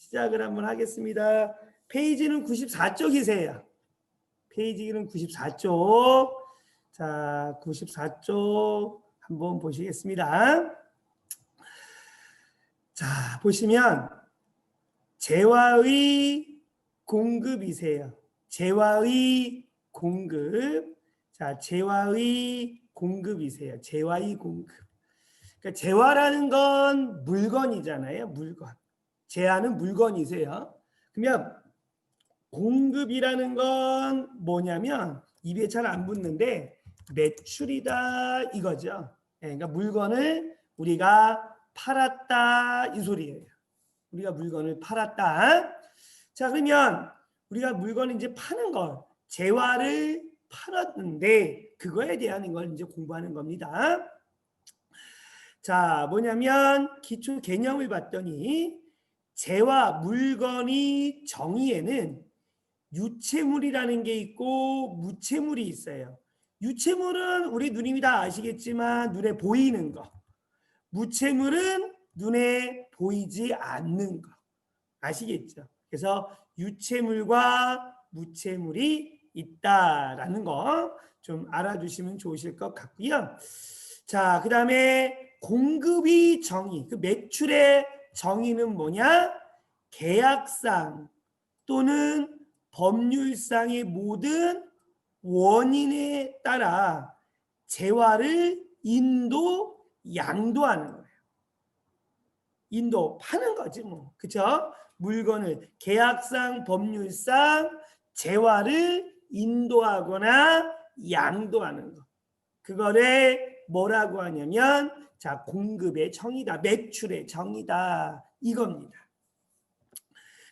시작을 한번 하겠습니다. 페이지는 94쪽이세요. 페이지는 94쪽. 자, 94쪽 한번 보시겠습니다. 자, 보시면 재화의 공급이세요. 재화의 공급. 자, 재화의 공급이세요. 재화의 공급. 그러니까 재화라는 건 물건이잖아요. 물건. 재화는 물건이세요. 그러면 공급이라는 건 뭐냐면 입에 잘 안 붙는데 매출이다 이거죠. 그러니까 물건을 우리가 팔았다 이 소리예요. 우리가 물건을 팔았다. 자, 그러면 우리가 물건을 이제 파는 것, 재화를 팔았는데 그거에 대한 걸 이제 공부하는 겁니다. 자, 뭐냐면 기초 개념을 봤더니 재화 물건의 정의에는 유체물이라는 게 있고 무체물이 있어요. 유체물은 우리 누님이 다 아시겠지만 눈에 보이는 거. 무체물은 눈에 보이지 않는 거. 아시겠죠? 그래서 유체물과 무체물이 있다라는 거 좀 알아두시면 좋으실 것 같고요. 자, 그 다음에 공급의 정의, 그 매출의 정의는 뭐냐? 계약상 또는 법률상의 모든 원인에 따라 재화를 인도, 양도하는 거예요. 인도, 파는 거지 뭐. 그렇죠? 물건을 계약상, 법률상 재화를 인도하거나 양도하는 거. 그거를 뭐라고 하냐면 자, 공급의 정의다. 매출의 정의다. 이겁니다.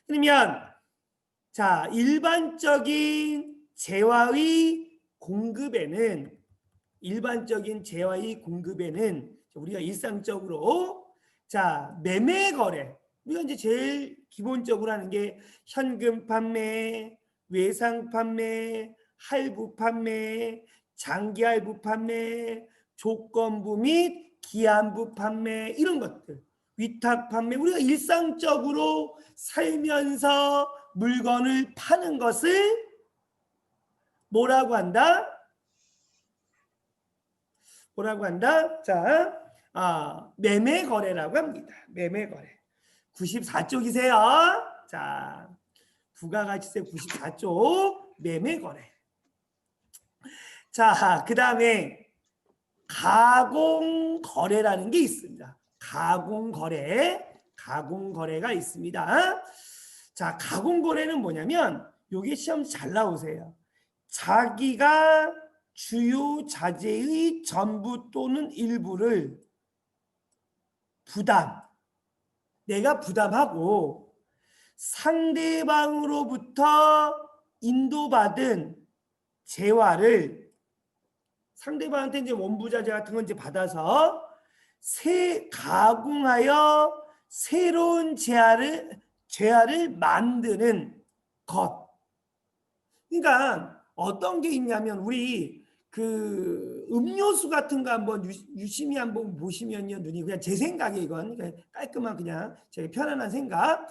그러면 자, 일반적인 재화의 공급에는 우리가 일상적으로 자, 매매 거래. 우리가 이제 제일 기본적으로 하는 게 현금 판매, 외상 판매, 할부 판매, 장기 할부 판매, 조건부 및 기한부 판매 이런 것들. 위탁 판매. 우리가 일상적으로 살면서 물건을 파는 것을 뭐라고 한다? 자, 매매 거래라고 합니다. 매매 거래. 94쪽이세요. 자, 부가가치세 94쪽 매매 거래. 자, 그 다음에 가공 거래라는 게 있습니다. 가공 거래가 있습니다. 자, 가공 거래는 뭐냐면 요게 시험 잘 나오세요. 자기가 주요 자재의 전부 또는 일부를 내가 부담하고 상대방으로부터 인도받은 재화를 상대방한테 이제 원부자재 같은 건 이제 받아서 가공하여 새로운 재화를 만드는 것. 그러니까 어떤 게 있냐면 우리 그 음료수 같은 거 한번 유심히 한번 보시면요, 눈이 그냥 제 생각에 이건 깔끔한 그냥 제 편안한 생각.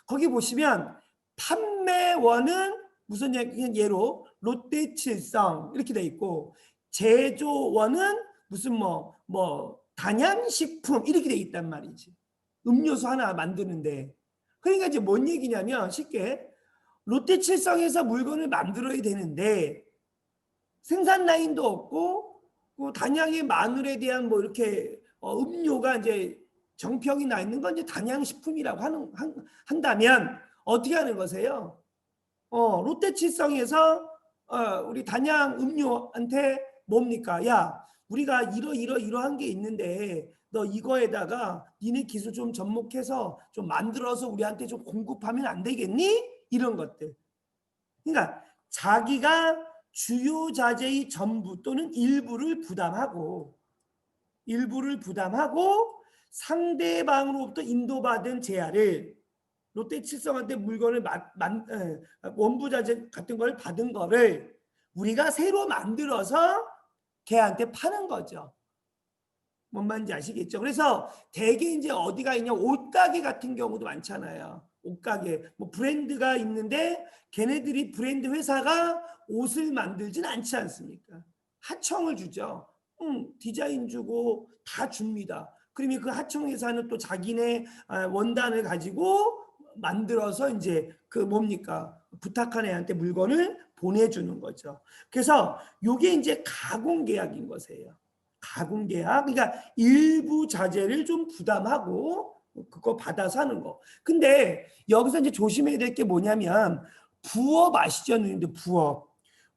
거기 보시면 판매원은 무슨 예로 롯데칠성 이렇게 돼 있고 제조원은 무슨 뭐 단양식품 이렇게 돼 있단 말이지. 음료수 하나 만드는데 그러니까 이제 뭔 얘기냐면 쉽게 롯데칠성에서 물건을 만들어야 되는데 생산 라인도 없고 단양의 마늘에 대한 뭐 이렇게 음료가 이제 정평이 나 있는 건 이제 단양식품이라고 한다면 어떻게 하는 거세요? 롯데칠성에서 우리 단양 음료한테 뭡니까? 야, 우리가 이러한 게 있는데 너 이거에다가 니네 기술 좀 접목해서 좀 만들어서 우리한테 좀 공급하면 안 되겠니? 이런 것들. 그러니까 자기가 주요 자재의 전부 또는 일부를 부담하고 상대방으로부터 인도받은 재화를 롯데칠성한테 물건을 원부자재 같은 걸 받은 거를 우리가 새로 만들어서 걔한테 파는 거죠. 뭔 말인지 아시겠죠? 그래서 대개 이제 어디가 있냐 옷가게 같은 경우도 많잖아요. 옷가게 뭐 브랜드가 있는데 걔네들이 브랜드 회사가 옷을 만들진 않지 않습니까? 하청을 주죠. 디자인 주고 다 줍니다. 그러면 그 하청 회사는 또 자기네 원단을 가지고 만들어서 이제 그 뭡니까? 부탁한 애한테 물건을 보내주는 거죠. 그래서 이게 이제 가공계약인 것이에요. 가공계약. 그러니까 일부 자재를 좀 부담하고 그거 받아서 하는 거. 근데 여기서 이제 조심해야 될 게 뭐냐면 부업 아시죠? 누님들 부업.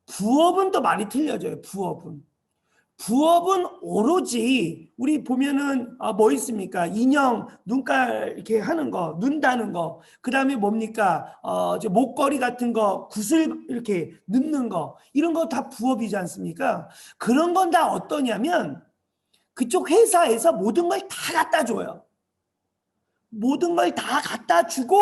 부업은 또 많이 틀려져요. 부업은. 부업은 오로지 우리 보면은 뭐 있습니까? 인형 눈깔 이렇게 하는 거, 눈 다는 거. 그다음에 뭡니까? 목걸이 같은 거, 구슬 이렇게 넣는 거. 이런 거 다 부업이지 않습니까? 그런 건 다 어떠냐면 그쪽 회사에서 모든 걸 다 갖다 줘요. 모든 걸 다 갖다 주고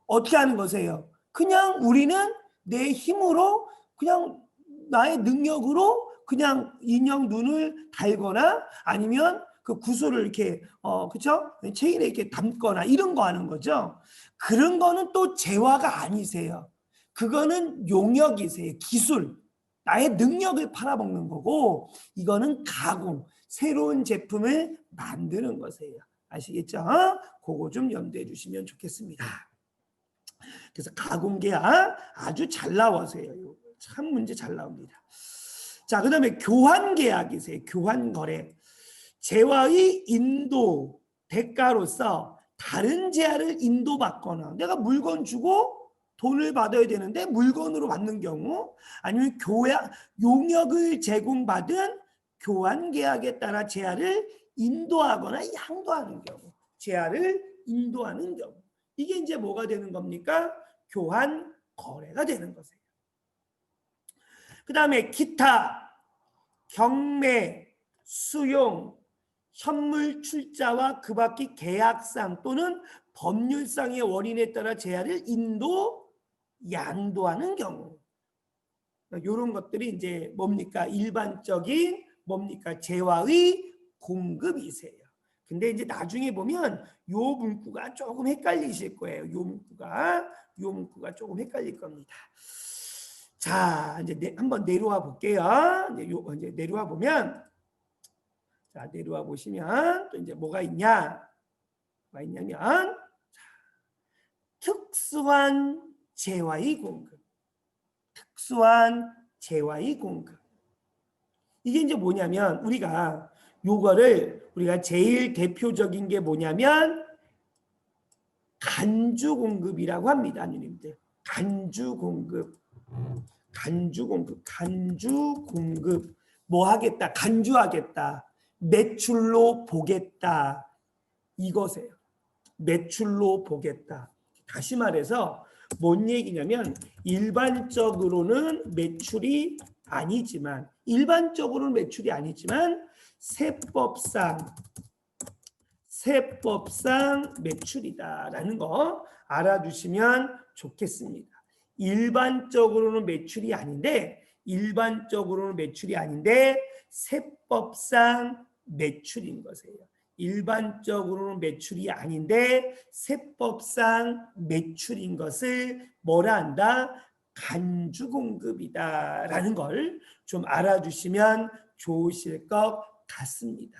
어떻게 하는 거세요? 그냥 우리는 내 힘으로 그냥 나의 능력으로 그냥 인형 눈을 달거나 아니면 그 구슬을 이렇게 그쵸? 체인에 이렇게 담거나 이런 거 하는 거죠. 그런 거는 또 재화가 아니세요. 그거는 용역이세요. 기술. 나의 능력을 팔아먹는 거고 이거는 가공. 새로운 제품을 만드는 거세요. 아시겠죠? 그거 좀 염두해 주시면 좋겠습니다. 그래서 가공계약 아주 잘 나와서요. 참 문제 잘 나옵니다. 자, 그 다음에 교환계약이세요. 교환거래. 재화의 인도 대가로서 다른 재화를 인도받거나 내가 물건 주고 돈을 받아야 되는데 물건으로 받는 경우 아니면 용역을 제공받은 교환계약에 따라 재화를 인도하거나 양도하는 경우 재화를 인도하는 경우 이게 이제 뭐가 되는 겁니까? 교환 거래가 되는 것이에요. 그 다음에 기타, 경매, 수용, 현물 출자와 그 밖의 계약상 또는 법률상의 원인에 따라 재화를 양도하는 경우 이런 것들이 이제 뭡니까? 일반적인 뭡니까? 재화의 공급이세요. 근데 이제 나중에 보면 요 문구가 조금 헷갈리실 거예요. 요 문구가 조금 헷갈릴 겁니다. 자, 이제 한번 내려와 볼게요. 이제 내려와 보면 자, 내려와 보시면 또 이제 뭐가 있냐면 특수한 재화의 공급. 특수한 재화의 공급. 이게 이제 뭐냐면 우리가 제일 대표적인 게 뭐냐면 간주 공급이라고 합니다. 누님들. 간주 공급. 뭐 하겠다? 간주하겠다. 매출로 보겠다. 이거세요. 매출로 보겠다. 다시 말해서 뭔 얘기냐면 일반적으로는 매출이 아니지만 세법상 매출이다라는 거 알아두시면 좋겠습니다. 일반적으로는 매출이 아닌데 세법상 매출인 것이에요. 일반적으로는 매출이 아닌데 세법상 매출인 것을 뭐라 한다? 간주공급이다라는 걸 좀 알아주시면 좋으실 것 같습니다.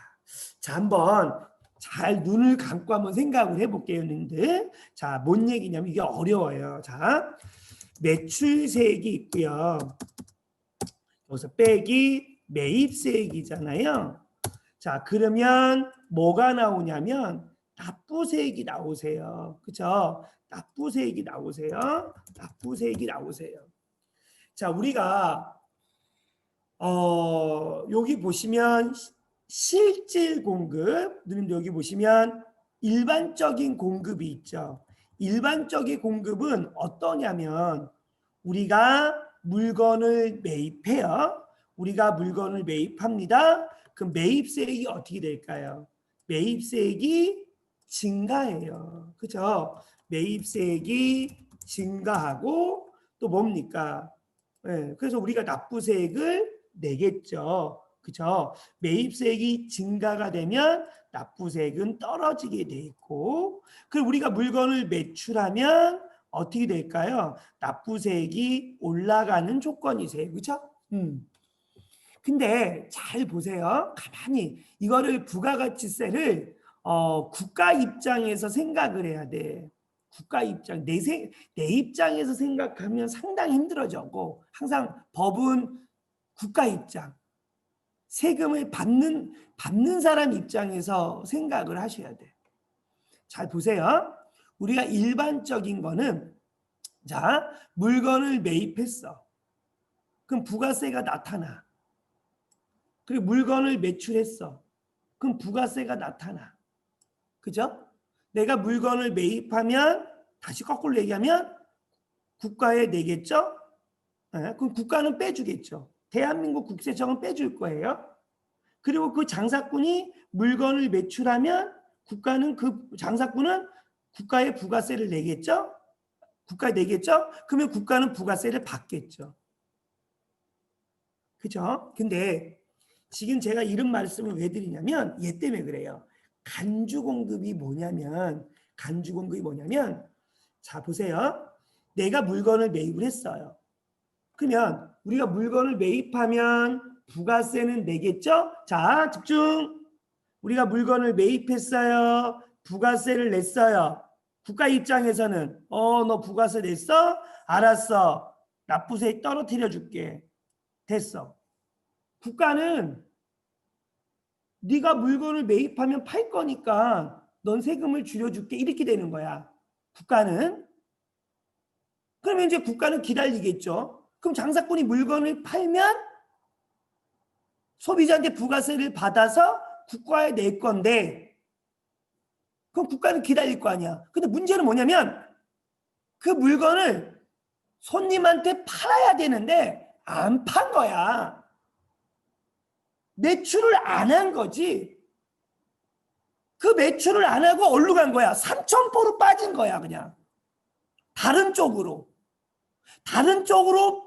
자, 한번 잘 눈을 감고 한번 생각을 해볼게요, 여러분들. 자, 뭔 얘기냐면 이게 어려워요. 자, 매출세액이 있고요. 여기서 빼기 매입세액이잖아요. 자, 그러면 뭐가 나오냐면 납부세액이 나오세요. 그렇죠? 납부세액이 나오세요. 자, 우리가 여기 보시면 실질 공급, 누님들 여기 보시면 일반적인 공급이 있죠. 일반적인 공급은 어떠냐면 우리가 물건을 매입해요. 우리가 물건을 매입합니다. 그럼 매입세액이 어떻게 될까요? 매입세액이 증가해요. 그죠? 매입세액이 증가하고 또 뭡니까? 네, 그래서 우리가 납부세액을 내겠죠. 그죠? 매입세액이 증가가 되면 납부세액은 떨어지게 돼 있고, 그리고 우리가 물건을 매출하면 어떻게 될까요? 납부세액이 올라가는 조건이세요. 그죠? 근데 잘 보세요. 가만히 이거를 부가가치세를 국가 입장에서 생각을 해야 돼. 국가 입장, 내 입장에서 생각하면 상당히 힘들어져고, 항상 법은 국가 입장, 세금을 받는 사람 입장에서 생각을 하셔야 돼. 잘 보세요. 우리가 일반적인 거는, 자, 물건을 매입했어. 그럼 부가세가 나타나. 그리고 물건을 매출했어. 그럼 부가세가 나타나. 그죠? 내가 물건을 매입하면, 다시 거꾸로 얘기하면 국가에 내겠죠? 네, 그럼 국가는 빼주겠죠. 대한민국 국세청은 빼줄 거예요. 그리고 그 장사꾼이 물건을 매출하면 그 장사꾼은 국가에 부가세를 내겠죠? 국가에 내겠죠? 그러면 국가는 부가세를 받겠죠. 그죠? 근데 지금 제가 이런 말씀을 왜 드리냐면 얘 때문에 그래요. 간주공급이 뭐냐면 자 보세요. 내가 물건을 매입을 했어요. 그러면 우리가 물건을 매입하면 부가세는 내겠죠? 자, 집중. 우리가 물건을 매입했어요. 부가세를 냈어요. 국가 입장에서는 너 부가세 냈어? 알았어. 납부세 떨어뜨려 줄게. 됐어. 국가는 네가 물건을 매입하면 팔 거니까 넌 세금을 줄여줄게 이렇게 되는 거야. 국가는. 그러면 이제 국가는 기다리겠죠. 그럼 장사꾼이 물건을 팔면 소비자한테 부가세를 받아서 국가에 낼 건데 그럼 국가는 기다릴 거 아니야. 근데 문제는 뭐냐면 그 물건을 손님한테 팔아야 되는데 안 판 거야. 매출을 안 한 거지. 그 매출을 안 하고 어디로 간 거야? 3,000%로 빠진 거야 그냥. 다른 쪽으로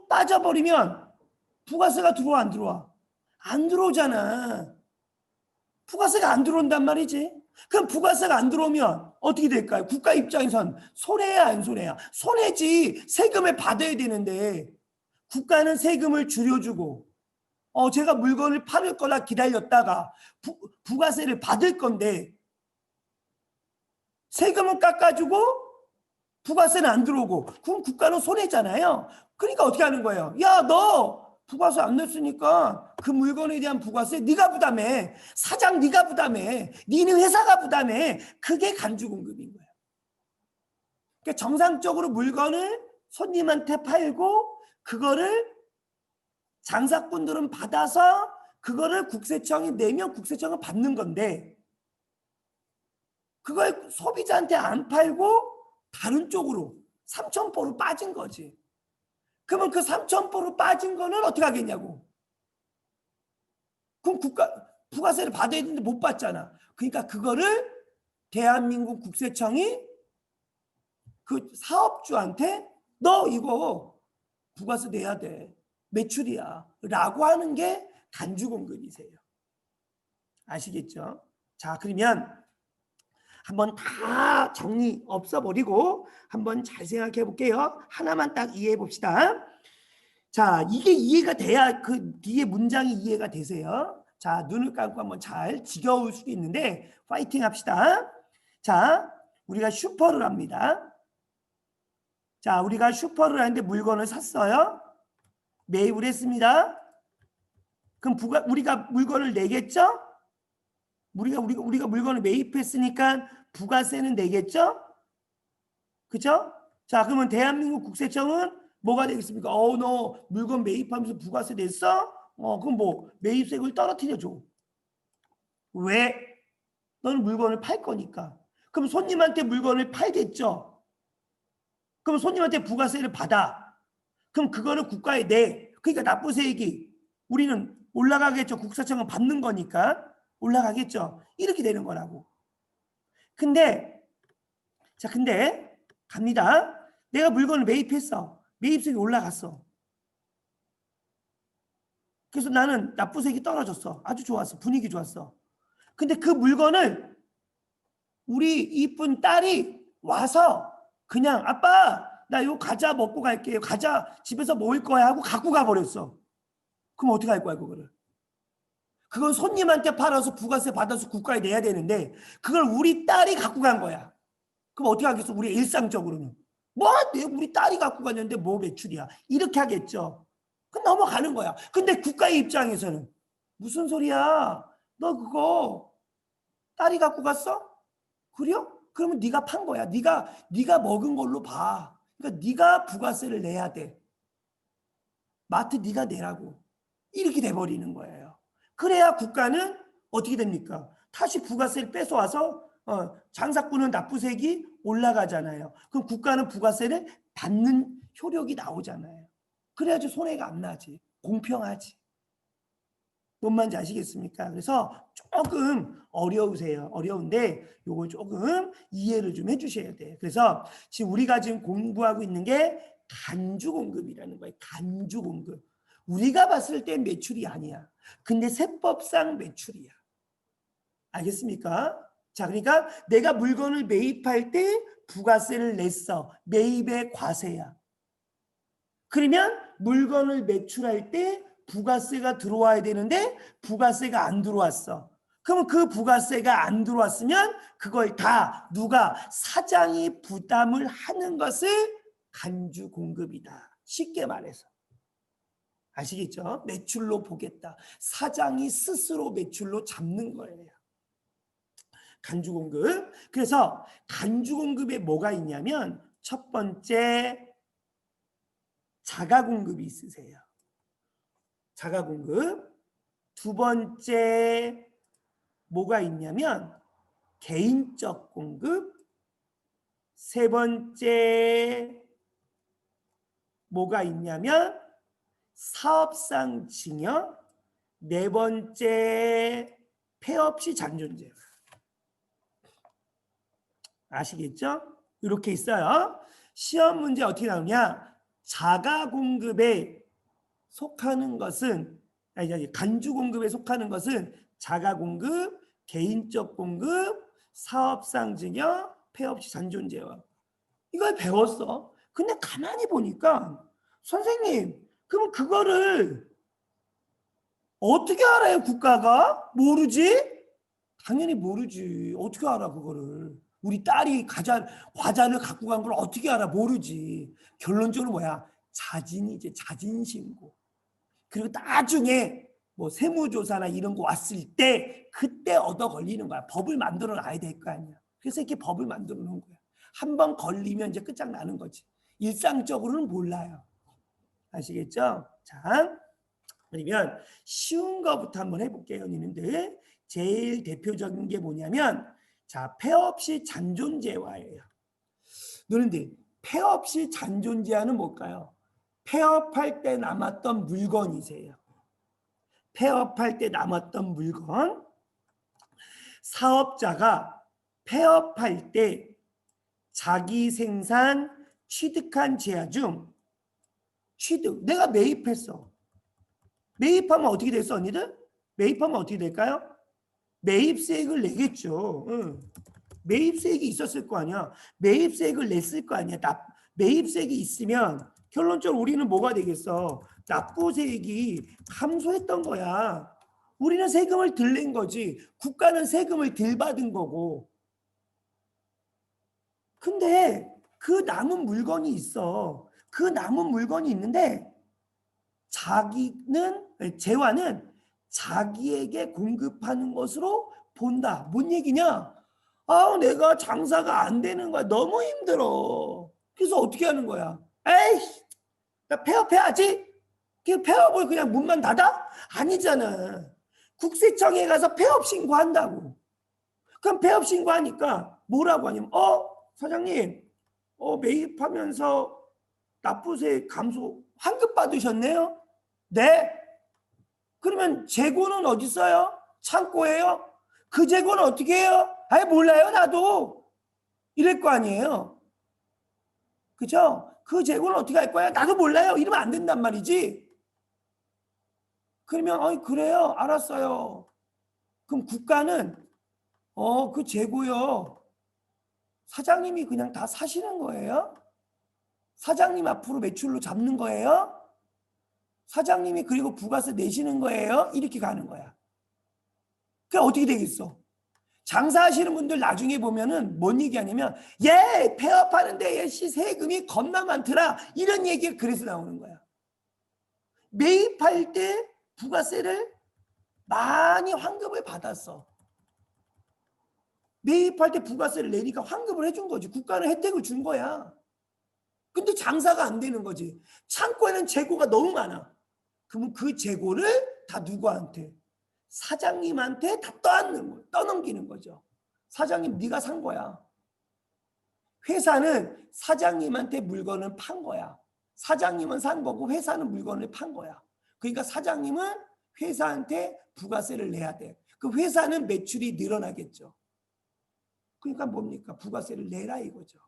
빠져버리면 부가세가 들어와 안 들어와? 안 들어오잖아. 부가세가 안 들어온단 말이지. 그럼 부가세가 안 들어오면 어떻게 될까요? 국가 입장에선 손해야 안 손해야? 손해지. 세금을 받아야 되는데 국가는 세금을 줄여주고 제가 물건을 팔을 거라 기다렸다가 부가세를 받을 건데 세금을 깎아주고 부가세는 안 들어오고 그럼 국가는 손해잖아요. 그러니까 어떻게 하는 거예요? 야, 너 부가세 안 냈으니까 그 물건에 대한 부가세 네가 부담해. 사장 네가 부담해. 니네 회사가 부담해. 그게 간주공급인 거예요. 그러니까 정상적으로 물건을 손님한테 팔고 그거를 장사꾼들은 받아서 그거를 국세청이 내면 국세청은 받는 건데 그걸 소비자한테 안 팔고 다른 쪽으로 3,000%로 빠진 거지. 그러면 그 3,000%로 빠진 거는 어떻게 하겠냐고. 그럼 부가세를 받아야 되는데 못 받잖아. 그러니까 그거를 대한민국 국세청이 그 사업주한테 너 이거 부가세 내야 돼. 매출이야. 라고 하는 게 간주공급이세요. 아시겠죠? 자, 그러면 한번 다 정리 없어버리고 한번 잘 생각해 볼게요. 하나만 딱 이해해 봅시다. 자, 이게 이해가 돼야 그 뒤에 문장이 이해가 되세요. 자, 눈을 감고 한번 잘 지겨울 수도 있는데 파이팅 합시다. 자, 우리가 슈퍼를 합니다. 자, 우리가 슈퍼를 하는데 물건을 샀어요. 매입을 했습니다. 그럼 우리가 물건을 내겠죠? 우리가 물건을 매입했으니까 부가세는 내겠죠? 그죠? 자, 그러면 대한민국 국세청은 뭐가 되겠습니까? 너 물건 매입하면서 부가세 냈어? 그럼 뭐 매입세금을 떨어뜨려줘. 왜? 너는 물건을 팔 거니까. 그럼 손님한테 물건을 팔겠죠? 그럼 손님한테 부가세를 받아. 그럼 그거는 국가에 내. 그러니까 납부세액이 우리는 올라가겠죠. 국세청은 받는 거니까 올라가겠죠. 이렇게 되는 거라고. 근데 갑니다. 내가 물건을 매입했어. 매입세액이 올라갔어. 그래서 나는 납부세액이 떨어졌어. 아주 좋았어. 분위기 좋았어. 근데 그 물건을 우리 이쁜 딸이 와서 그냥 아빠 나 요 과자 먹고 갈게요. 과자 집에서 먹을 거야 하고 갖고 가버렸어. 그럼 어떻게 할 거야 그거를? 그건 손님한테 팔아서 부가세 받아서 국가에 내야 되는데 그걸 우리 딸이 갖고 간 거야. 그럼 어떻게 하겠어? 우리 일상적으로는. 뭐 우리 딸이 갖고 갔는데 뭐 매출이야. 이렇게 하겠죠. 그럼 넘어가는 거야. 근데 국가의 입장에서는 무슨 소리야? 너 그거 딸이 갖고 갔어? 그래요? 그러면 네가 판 거야. 네가 먹은 걸로 봐. 그러니까 네가 부가세를 내야 돼. 마트 네가 내라고. 이렇게 돼버리는 거예요. 그래야 국가는 어떻게 됩니까? 다시 부가세를 뺏어와서 장사꾼은 납부세액이 올라가잖아요. 그럼 국가는 부가세를 받는 효력이 나오잖아요. 그래야지 손해가 안 나지. 공평하지. 뭔 말인지 아시겠습니까? 그래서 조금 어려우세요. 어려운데 요거 조금 이해를 좀 해주셔야 돼요. 그래서 지금 우리가 지금 공부하고 있는 게 간주공급이라는 거예요. 간주공급. 우리가 봤을 땐 매출이 아니야. 근데 세법상 매출이야. 알겠습니까? 자, 그러니까 내가 물건을 매입할 때 부가세를 냈어. 매입의 과세야. 그러면 물건을 매출할 때 부가세가 들어와야 되는데 부가세가 안 들어왔어. 그러면 그 부가세가 안 들어왔으면 그걸 다 누가 사장이 부담을 하는 것을 간주공급이다. 쉽게 말해서. 아시겠죠? 매출로 보겠다. 사장이 스스로 매출로 잡는 거예요. 간주공급. 그래서 간주공급에 뭐가 있냐면 첫 번째 자가공급이 있으세요. 자가공급. 두 번째 뭐가 있냐면 개인적 공급. 세 번째 뭐가 있냐면 사업상 증여. 네 번째 폐업시 잔존제. 아시겠죠? 이렇게 있어요. 시험 문제 어떻게 나오냐? 자가공급에 속하는 것은 간주공급에 속하는 것은 자가공급, 개인적 공급, 사업상 증여, 폐업시 잔존제와 이걸 배웠어. 근데 가만히 보니까 선생님 그럼 그거를 어떻게 알아요? 국가가? 모르지? 당연히 모르지. 어떻게 알아 그거를? 우리 딸이 과자를 갖고 간 걸 어떻게 알아? 모르지. 결론적으로 뭐야? 자진이지. 자진신고. 그리고 나중에 뭐 세무조사나 이런 거 왔을 때 그때 얻어 걸리는 거야. 법을 만들어 놔야 될 거 아니야. 그래서 이렇게 법을 만들어 놓은 거야. 한 번 걸리면 이제 끝장나는 거지. 일상적으로는 몰라요. 아시겠죠? 자, 그러면 쉬운 거부터 한번 해볼게요, 니는들. 제일 대표적인 게 뭐냐면 자, 폐업시 잔존재화예요. 너는들 폐업시 잔존재화는 뭘까요? 폐업할 때 남았던 물건이세요. 폐업할 때 남았던 물건. 사업자가 폐업할 때 자기 생산 취득한 재화 중 취득, 내가 매입했어. 매입하면 어떻게 됐어, 언니들? 매입하면 어떻게 될까요? 매입세액을 내겠죠. 응. 매입세액이 있었을 거 아니야. 매입세액을 냈을 거 아니야. 매입세액이 있으면 결론적으로 우리는 뭐가 되겠어? 납부세액이 감소했던 거야. 우리는 세금을 덜 낸 거지. 국가는 세금을 덜 받은 거고. 근데 그 남은 물건이 있어. 그 남은 물건이 있는데 재화는 자기에게 공급하는 것으로 본다. 뭔 얘기냐? 아, 내가 장사가 안 되는 거야. 너무 힘들어. 그래서 어떻게 하는 거야? 에이, 나 폐업해야지. 그 폐업을 그냥 문만 닫아? 아니잖아. 국세청에 가서 폐업 신고한다고. 그럼 폐업 신고하니까 뭐라고 하냐면 사장님 매입하면서 납부세 감소 환급 받으셨네요? 네. 그러면 재고는 어디 있어요? 창고예요? 그 재고는 어떻게 해요? 아예 몰라요 나도. 이럴 거 아니에요. 그죠? 그 재고는 어떻게 할 거야? 나도 몰라요. 이러면 안 된단 말이지. 그러면 그래요. 알았어요. 그럼 국가는 그 재고요. 사장님이 그냥 다 사시는 거예요? 사장님 앞으로 매출로 잡는 거예요? 사장님이 그리고 부가세 내시는 거예요? 이렇게 가는 거야. 그게 어떻게 되겠어? 장사하시는 분들 나중에 보면은 뭔 얘기하냐면 폐업하는데 얘씨 세금이 겁나 많더라. 이런 얘기가 그래서 나오는 거야. 매입할 때 부가세를 많이 환급을 받았어. 매입할 때 부가세를 내니까 환급을 해준 거지. 국가는 혜택을 준 거야. 근데 장사가 안 되는 거지. 창고에는 재고가 너무 많아. 그러면 그 재고를 다 누구한테? 사장님한테 다 떠넘기는 거죠. 사장님 네가 산 거야. 회사는 사장님한테 물건을 판 거야. 사장님은 산 거고 회사는 물건을 판 거야. 그러니까 사장님은 회사한테 부가세를 내야 돼. 그 회사는 매출이 늘어나겠죠. 그러니까 뭡니까? 부가세를 내라 이거죠.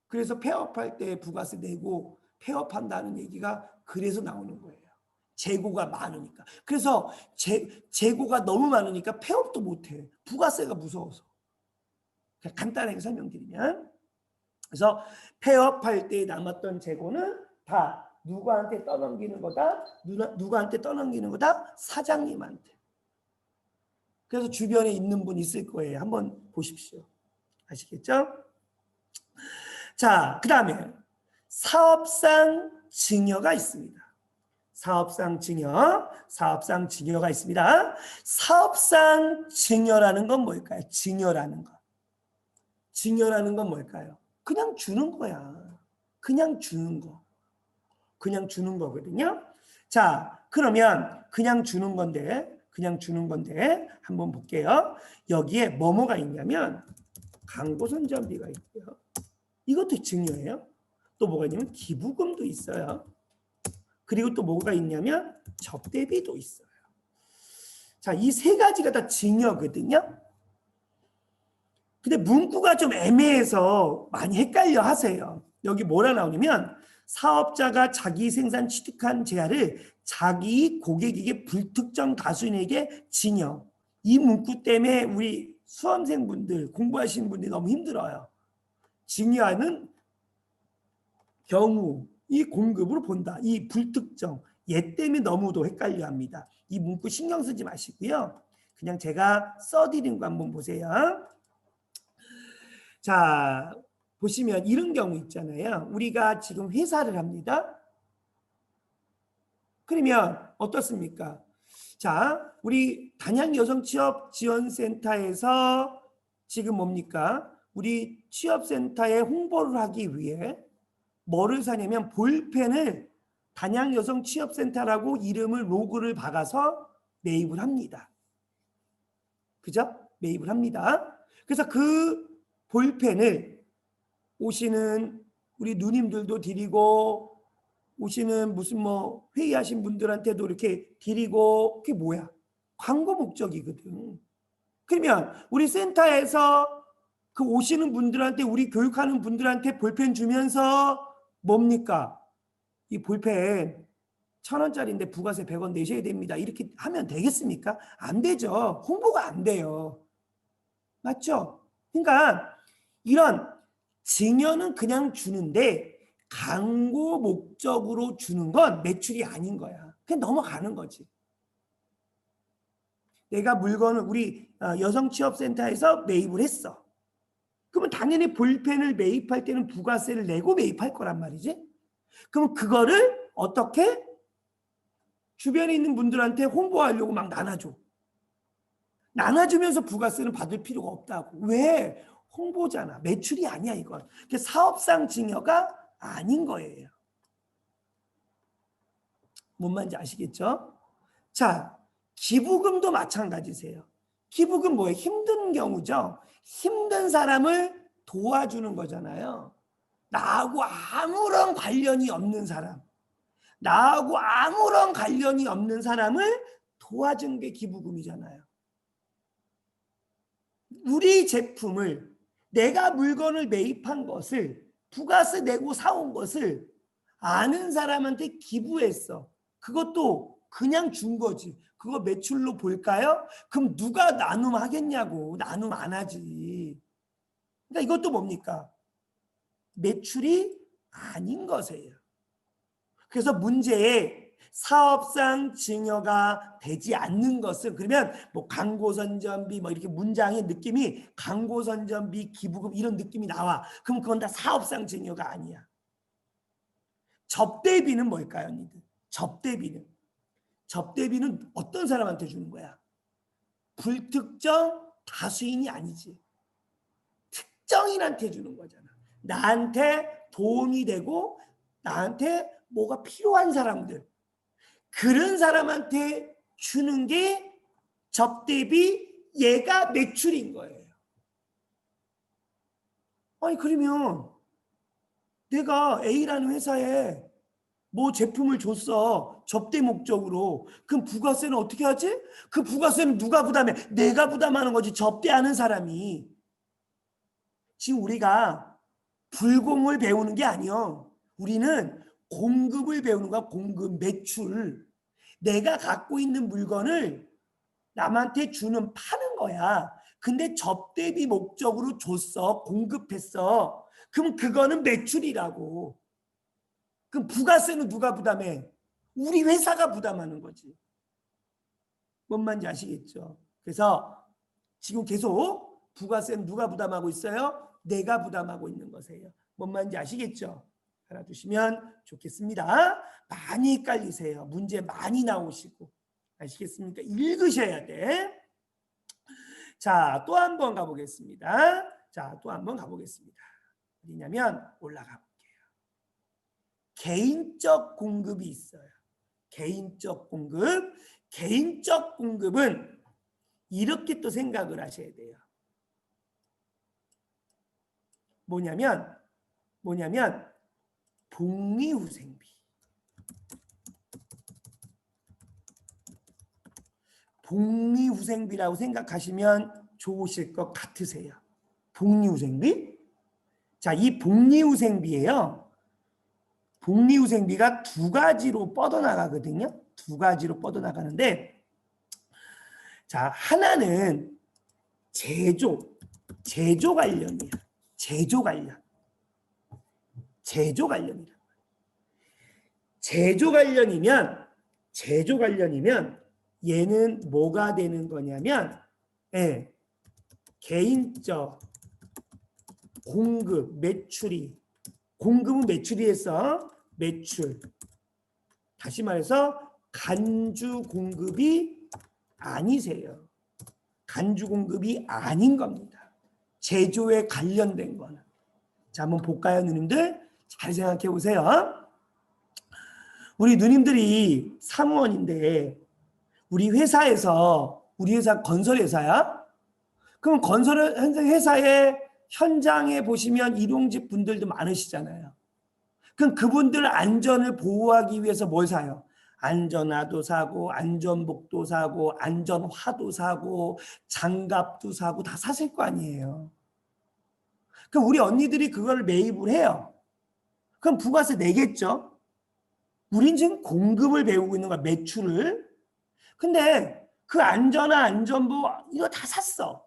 그래서 폐업할 때 부가세 내고 폐업한다는 얘기가 그래서 나오는 거예요. 재고가 많으니까. 그래서 재고가 너무 많으니까 폐업도 못해. 부가세가 무서워서. 간단하게 설명드리면, 그래서 폐업할 때 남았던 재고는 다 누구한테 떠넘기는 거다? 누구한테 떠넘기는 거다? 사장님한테. 그래서 주변에 있는 분 있을 거예요. 한번 보십시오. 아시겠죠? 자, 그 다음에 사업상 증여가 있습니다. 사업상 증여가 있습니다. 사업상 증여라는 건 뭘까요? 증여라는 건 뭘까요? 그냥 주는 거야. 그냥 주는 거거든요. 자, 그러면 그냥 주는 건데 한번 볼게요. 여기에 뭐가 있냐면 광고 선전비가 있고요. 이것도 증여예요. 또 뭐가 있냐면 기부금도 있어요. 그리고 또 뭐가 있냐면 접대비도 있어요. 자, 이 세 가지가 다 증여거든요. 근데 문구가 좀 애매해서 많이 헷갈려 하세요. 여기 뭐라 나오냐면 사업자가 자기 생산 취득한 재화를 자기 고객에게 불특정 다수인에게 증여. 이 문구 때문에 우리 수험생분들, 공부하시는 분들이 너무 힘들어요. 증여하는 경우 이 공급으로 본다. 이 불특정. 얘 때문에 너무도 헷갈려 합니다. 이 문구 신경 쓰지 마시고요. 그냥 제가 써드린 거 한번 보세요. 자, 보시면 이런 경우 있잖아요. 우리가 지금 회사를 합니다. 그러면 어떻습니까? 자, 우리 단양여성취업지원센터에서 지금 뭡니까? 우리 취업센터에 홍보를 하기 위해 뭐를 사냐면 볼펜을 단양여성취업센터라고 이름을 로고를 박아서 매입을 합니다. 그죠? 매입을 합니다. 그래서 그 볼펜을 오시는 우리 누님들도 드리고 오시는 무슨 뭐 회의하신 분들한테도 이렇게 드리고 그게 뭐야? 광고 목적이거든. 그러면 우리 센터에서 그 오시는 분들한테 우리 교육하는 분들한테 볼펜 주면서 뭡니까? 이 볼펜 1,000원짜리인데 부가세 100원 내셔야 됩니다. 이렇게 하면 되겠습니까? 안 되죠. 홍보가 안 돼요. 맞죠? 그러니까 이런 증여는 그냥 주는데 광고 목적으로 주는 건 매출이 아닌 거야. 그냥 넘어가는 거지. 내가 물건을 우리 여성취업센터에서 매입을 했어. 그러면 당연히 볼펜을 매입할 때는 부가세를 내고 매입할 거란 말이지. 그럼 그거를 어떻게 주변에 있는 분들한테 홍보하려고 막 나눠줘. 나눠주면서 부가세는 받을 필요가 없다고. 왜? 홍보잖아. 매출이 아니야 이건. 사업상 증여가 아닌 거예요. 뭔 말인지 아시겠죠? 자, 기부금도 마찬가지세요. 기부금 뭐예요? 힘든 경우죠. 힘든 사람을 도와주는 거잖아요. 나하고 아무런 관련이 없는 사람. 나하고 아무런 관련이 없는 사람을 도와준 게 기부금이잖아요. 우리 제품을 내가 물건을 매입한 것을 부가세 내고 사온 것을 아는 사람한테 기부했어. 그것도 그냥 준 거지. 그거 매출로 볼까요? 그럼 누가 나눔하겠냐고. 나눔 안 하지. 그러니까 이것도 뭡니까? 매출이 아닌 것이에요. 그래서 문제에 사업상 증여가 되지 않는 것은, 그러면 뭐 광고선전비 뭐 이렇게 문장의 느낌이 광고선전비 기부금 이런 느낌이 나와. 그럼 그건 다 사업상 증여가 아니야. 접대비는 뭘까요, 언니들? 접대비는 어떤 사람한테 주는 거야? 불특정 다수인이 아니지. 특정인한테 주는 거잖아. 나한테 도움이 되고 나한테 뭐가 필요한 사람들, 그런 사람한테 주는 게 접대비, 얘가 매출인 거예요. 아니 그러면 내가 A라는 회사에 뭐 제품을 줬어. 접대 목적으로. 그럼 부가세는 어떻게 하지? 그 부가세는 누가 부담해? 내가 부담하는 거지. 접대하는 사람이. 지금 우리가 불공을 배우는 게 아니요. 우리는 공급을 배우는 거야. 공급, 매출. 내가 갖고 있는 물건을 남한테 주는, 파는 거야. 근데 접대비 목적으로 줬어. 공급했어. 그럼 그거는 매출이라고. 그럼 부가세는 누가 부담해? 우리 회사가 부담하는 거지. 뭔 말인지 아시겠죠? 그래서 지금 계속 부가세는 누가 부담하고 있어요? 내가 부담하고 있는 것이에요. 뭔 말인지 아시겠죠? 알아두시면 좋겠습니다. 많이 헷갈리세요. 문제 많이 나오시고. 아시겠습니까? 읽으셔야 돼. 자, 또 한 번 가보겠습니다. 자, 또 한 번 가보겠습니다. 어디냐면 올라가 볼게요. 개인적 공급이 있어요. 개인적 공급. 개인적 공급은 이렇게 또 생각을 하셔야 돼요. 뭐냐면 복리후생비. 복리후생비라고 생각하시면 좋으실 것 같으세요. 복리후생비? 자, 이 복리후생비예요. 복리후생비가 두 가지로 뻗어나가거든요. 두 가지로 뻗어나가는데, 자, 하나는 제조 관련이야. 제조 관련이라. 제조 관련이면 얘는 뭐가 되는 거냐면, 개인적 공급, 매출이, 공급은 매출이에서 매출. 다시 말해서 간주 공급이 아니세요. 간주 공급이 아닌 겁니다. 제조에 관련된 거는. 자, 한번 볼까요, 누님들? 잘 생각해 보세요. 우리 누님들이 사무원인데 우리 회사 건설회사야? 그럼 건설회사의 현장에 보시면 일용직 분들도 많으시잖아요. 그럼 그분들 안전을 보호하기 위해서 뭘 사요? 안전화도 사고, 안전복도 사고, 안전화도 사고, 장갑도 사고 다 사실 거 아니에요. 그럼 우리 언니들이 그걸 매입을 해요. 그럼 부가세 내겠죠? 우린 지금 공급을 배우고 있는 거야, 매출을. 근데 그 안전화, 안전보 이거 다 샀어.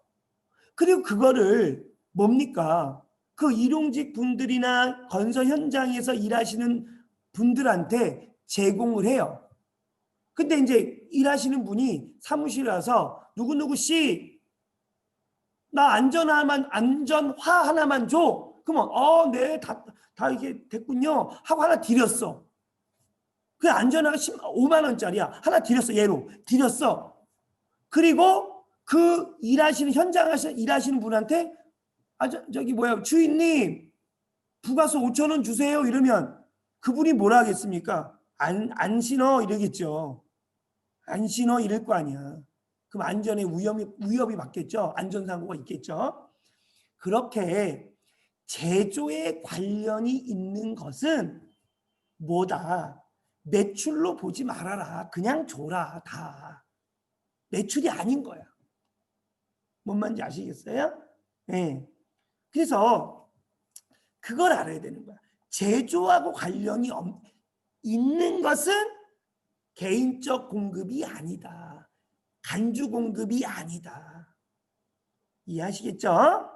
그리고 그거를 뭡니까? 그 일용직 분들이나 건설 현장에서 일하시는 분들한테 제공을 해요. 근데 이제 일하시는 분이 사무실에 와서 누구누구 씨, 나 안전화 하나만 줘. 그러면 네, 다 이게 됐군요 하고 하나 드렸어. 그 안전화가 5만 원짜리야. 하나 드렸어. 얘로 드렸어. 그리고 그 현장에서 일하시는 분한테 저기 주인님 부가세 5천 원 주세요 이러면 그분이 뭐라 하겠습니까? 안 신어 이러겠죠. 안 신어 이럴 거 아니야. 그럼 안전에 위협이 받겠죠. 안전사고가 있겠죠. 그렇게 제조에 관련이 있는 것은 뭐다? 매출로 보지 말아라. 그냥 줘라. 다. 매출이 아닌 거야. 뭔 말인지 아시겠어요? 네. 그래서 그걸 알아야 되는 거야. 제조하고 관련이 있는 것은 개인적 공급이 아니다. 간주 공급이 아니다. 이해하시겠죠?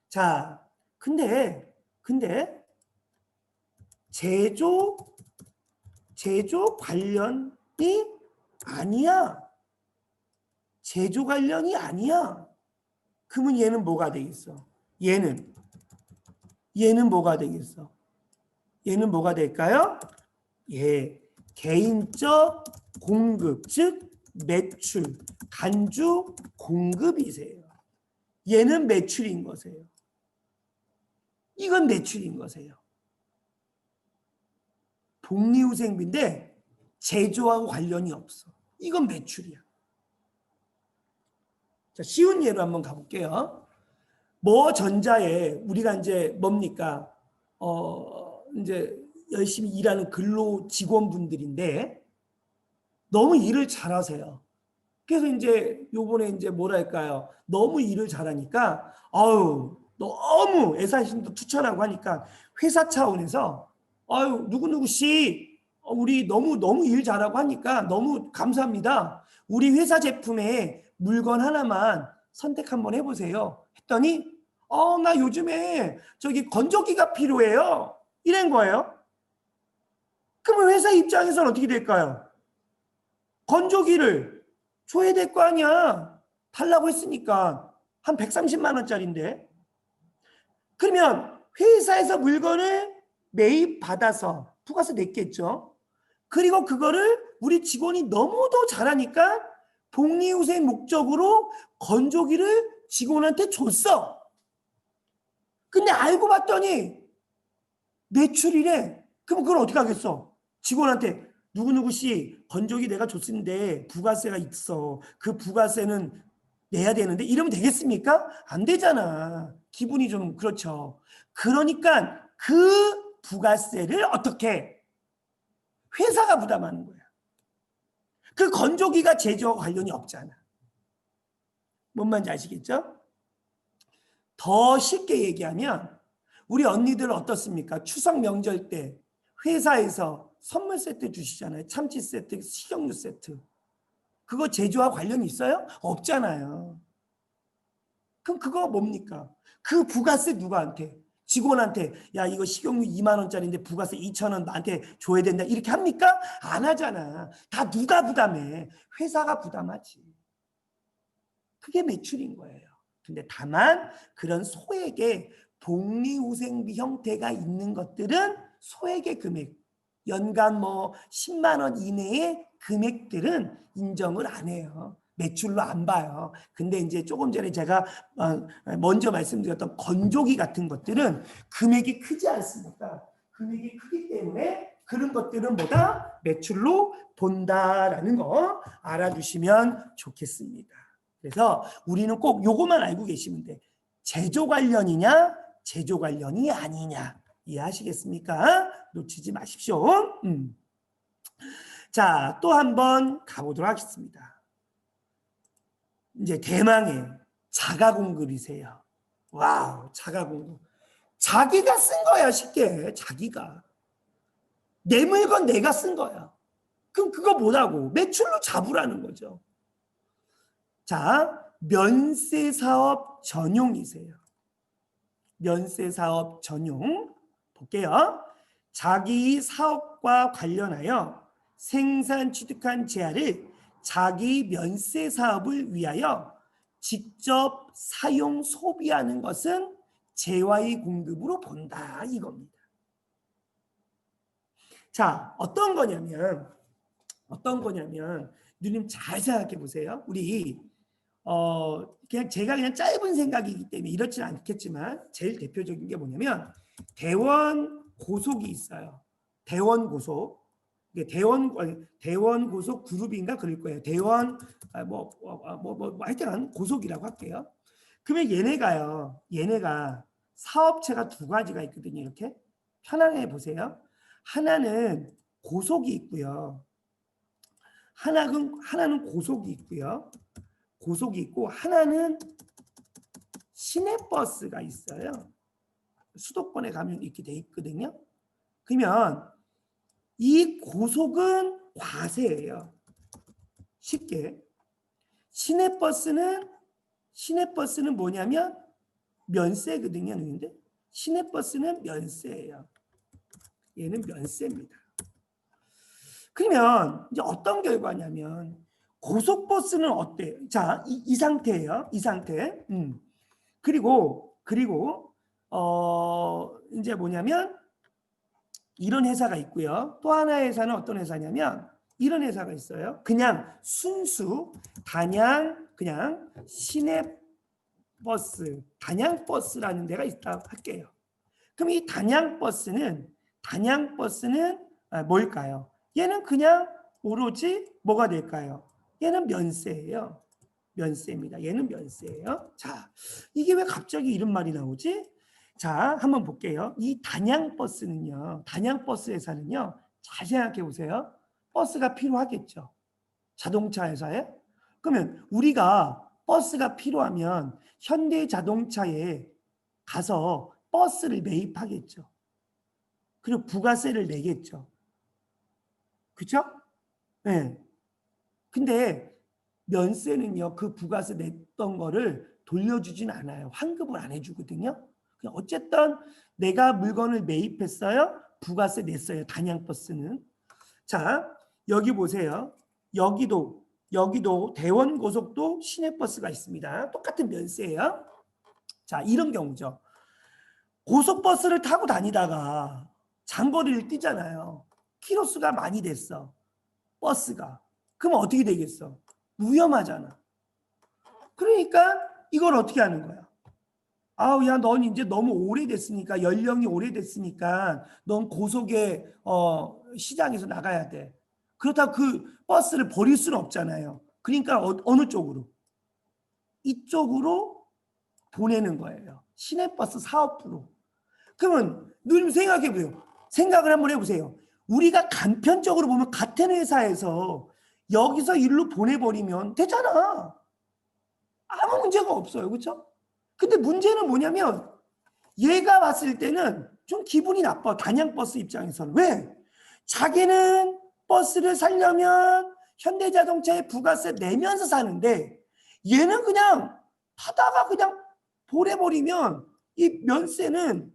자, 근데 제조 관련이 아니야. 제조 관련이 아니야. 그러면 얘는 뭐가 되겠어? 얘는 뭐가 되겠어? 얘는 뭐가 될까요? 예, 개인적 공급, 즉 매출, 간주 공급이세요. 얘는 매출인 거세요. 이건 매출인 거세요. 복리후생비인데 제조하고 관련이 없어. 이건 매출이야. 자, 쉬운 예로 한번 가볼게요. 뭐 전자에 우리가 이제 뭡니까? 이제 열심히 일하는 근로 직원분들인데 너무 일을 잘하세요. 그래서 이제 요번에 이제 뭐랄까요? 너무 일을 잘하니까 아유 너무 애사심도 투철하고 하니까 회사 차원에서 아유 누구누구 씨 우리 너무 일 잘하고 하니까 너무 감사합니다. 우리 회사 제품에 물건 하나만 선택 한번 해보세요. 했더니 나 요즘에 저기 건조기가 필요해요. 이런 거예요. 그러면 회사 입장에서는 어떻게 될까요? 건조기를 줘야 될 거 아니야. 달라고 했으니까 한 130만 원짜리인데. 그러면 회사에서 물건을 매입받아서 부가세 냈겠죠. 그리고 그거를 우리 직원이 너무도 잘하니까 복리후생 목적으로 건조기를 직원한테 줬어. 근데 알고 봤더니 매출이래. 그럼 그걸 어떻게 하겠어? 직원한테 누구누구 씨 건조기 내가 줬는데 부가세가 있어. 그 부가세는 내야 되는데 이러면 되겠습니까? 안 되잖아. 기분이 좀 그렇죠. 그러니까 그 부가세를 어떻게 회사가 부담하는 거야. 그 건조기가 제조와 관련이 없잖아. 뭔 말인지 아시겠죠? 더 쉽게 얘기하면 우리 언니들 어떻습니까? 추석 명절 때 회사에서 선물 세트 주시잖아요. 참치 세트, 식용유 세트. 그거 제조와 관련이 있어요? 없잖아요. 그럼 그거 뭡니까? 그 부가세 누구한테? 직원한테 야 이거 식용유 2만 원짜리인데 부가세 2천 원 나한테 줘야 된다 이렇게 합니까? 안 하잖아. 다 누가 부담해? 회사가 부담하지. 그게 매출인 거예요. 근데 다만 그런 소액의 복리후생비 형태가 있는 것들은 소액의 금액, 연간 뭐 10만 원 이내의 금액들은 인정을 안 해요. 매출로 안 봐요. 근데 이제 조금 전에 제가 먼저 말씀드렸던 건조기 같은 것들은 금액이 크지 않습니까? 금액이 크기 때문에 그런 것들은 뭐다? 매출로 본다라는 거 알아두시면 좋겠습니다. 그래서 우리는 꼭 요것만 알고 계시면 돼. 제조 관련이냐, 제조 관련이 아니냐. 이해하시겠습니까? 놓치지 마십시오. 자, 또 한번 가보도록 하겠습니다. 이제 대망의 자가 공급이세요. 와우, 자가 공급. 자기가 쓴 거야, 쉽게. 자기가. 내 물건 내가 쓴 거야. 그럼 그거 뭐라고? 매출로 잡으라는 거죠. 자, 면세사업 전용이세요. 면세사업 전용. 볼게요. 자기 사업과 관련하여 생산 취득한 재화를 자기 면세 사업을 위하여 직접 사용 소비하는 것은 재화의 공급으로 본다 이겁니다. 자, 어떤 거냐면 누님 잘 생각해 보세요. 우리 그냥 제가 그냥 짧은 생각이기 때문에 이렇지는 않겠지만 제일 대표적인 게 뭐냐면 대원 고속이 있어요. 대원 고속. 대원 고속 그룹인가 그럴 거예요. 대원 하여튼 고속이라고 할게요. 그러면 얘네가 사업체가 두 가지가 있거든요. 이렇게 편안해 보세요. 하나는 고속이 있고요. 하나는 고속이 있고요. 고속이 있고 하나는 시내버스가 있어요. 수도권에 가면 이렇게 돼 있거든요. 그러면 이 고속은 과세예요. 쉽게. 시내버스는 뭐냐면 면세거든요. 근데 시내버스는 면세예요. 얘는 면세입니다. 그러면 이제 어떤 결과냐면 고속버스는 어때요? 자, 이 상태예요. 이 상태. 그리고 이제 뭐냐면 이런 회사가 있고요. 또 하나의 회사는 어떤 회사냐면 이런 회사가 있어요. 그냥 순수 단양 그냥 시내버스 단양버스라는 데가 있다고 할게요. 그럼 이 단양버스는 뭘까요? 얘는 그냥 오로지 뭐가 될까요? 얘는 면세예요. 면세입니다. 얘는 면세예요. 자, 이게 왜 갑자기 이런 말이 나오지? 자, 한번 볼게요. 이 단양버스는요. 단양버스 회사는요. 잘 생각해 보세요. 버스가 필요하겠죠. 자동차 회사에. 그러면 우리가 버스가 필요하면 현대자동차에 가서 버스를 매입하겠죠. 그리고 부가세를 내겠죠. 그죠? 네. 근데 면세는요, 그 부가세 냈던 거를 돌려주진 않아요. 환급을 안 해주거든요. 어쨌든 내가 물건을 매입했어요. 부가세 냈어요. 단양버스는. 자, 여기 보세요. 여기도 대원고속도 시내버스가 있습니다. 똑같은 면세예요. 자, 이런 경우죠. 고속버스를 타고 다니다가 장거리를 뛰잖아요. 키로수가 많이 됐어. 버스가. 그럼 어떻게 되겠어? 위험하잖아. 그러니까 이걸 어떻게 하는 거야? 아우, 야, 넌 이제 너무 오래됐으니까, 연령이 오래됐으니까 넌 고속의 시장에서 나가야 돼. 그렇다고 그 버스를 버릴 수는 없잖아요. 그러니까 어느 쪽으로? 이쪽으로 보내는 거예요. 시내버스 사업부로. 그러면 누님 생각해보세요. 생각을 한번 해보세요. 우리가 간편적으로 보면 같은 회사에서 여기서 일로 보내버리면 되잖아. 아무 문제가 없어요. 그렇죠? 근데 문제는 뭐냐면 얘가 봤을 때는 좀 기분이 나빠. 단양버스 입장에서는. 왜? 자기는 버스를 살려면 현대자동차에 부가세 내면서 사는데 얘는 그냥 타다가 그냥 보내버리면 이 면세는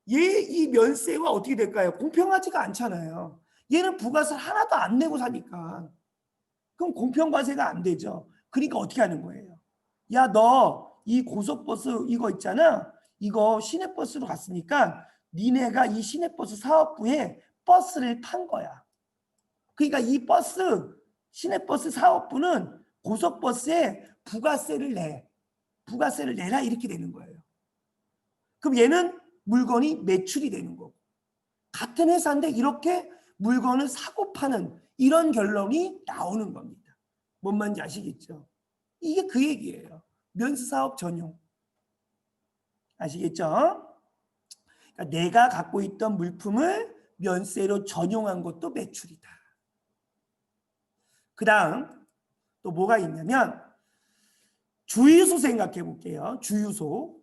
이 면세와 어떻게 될까요? 공평하지가 않잖아요. 얘는 부가세 하나도 안 내고 사니까. 그럼 공평과세가 안 되죠. 그러니까 어떻게 하는 거예요? 야, 너 이 고속버스 이거 있잖아. 이거 시내버스로 갔으니까 니네가 이 시내버스 사업부에 버스를 탄 거야. 그러니까 이 시내버스 사업부는 고속버스에 부가세를 내. 부가세를 내라 이렇게 되는 거예요. 그럼 얘는 물건이 매출이 되는 거고. 같은 회사인데 이렇게 물건을 사고 파는 이런 결론이 나오는 겁니다. 뭔 말인지 아시겠죠? 이게 그 얘기예요. 면세사업 전용. 아시겠죠? 그러니까 내가 갖고 있던 물품을 면세로 전용한 것도 매출이다. 그 다음 또 뭐가 있냐면 주유소 생각해 볼게요. 주유소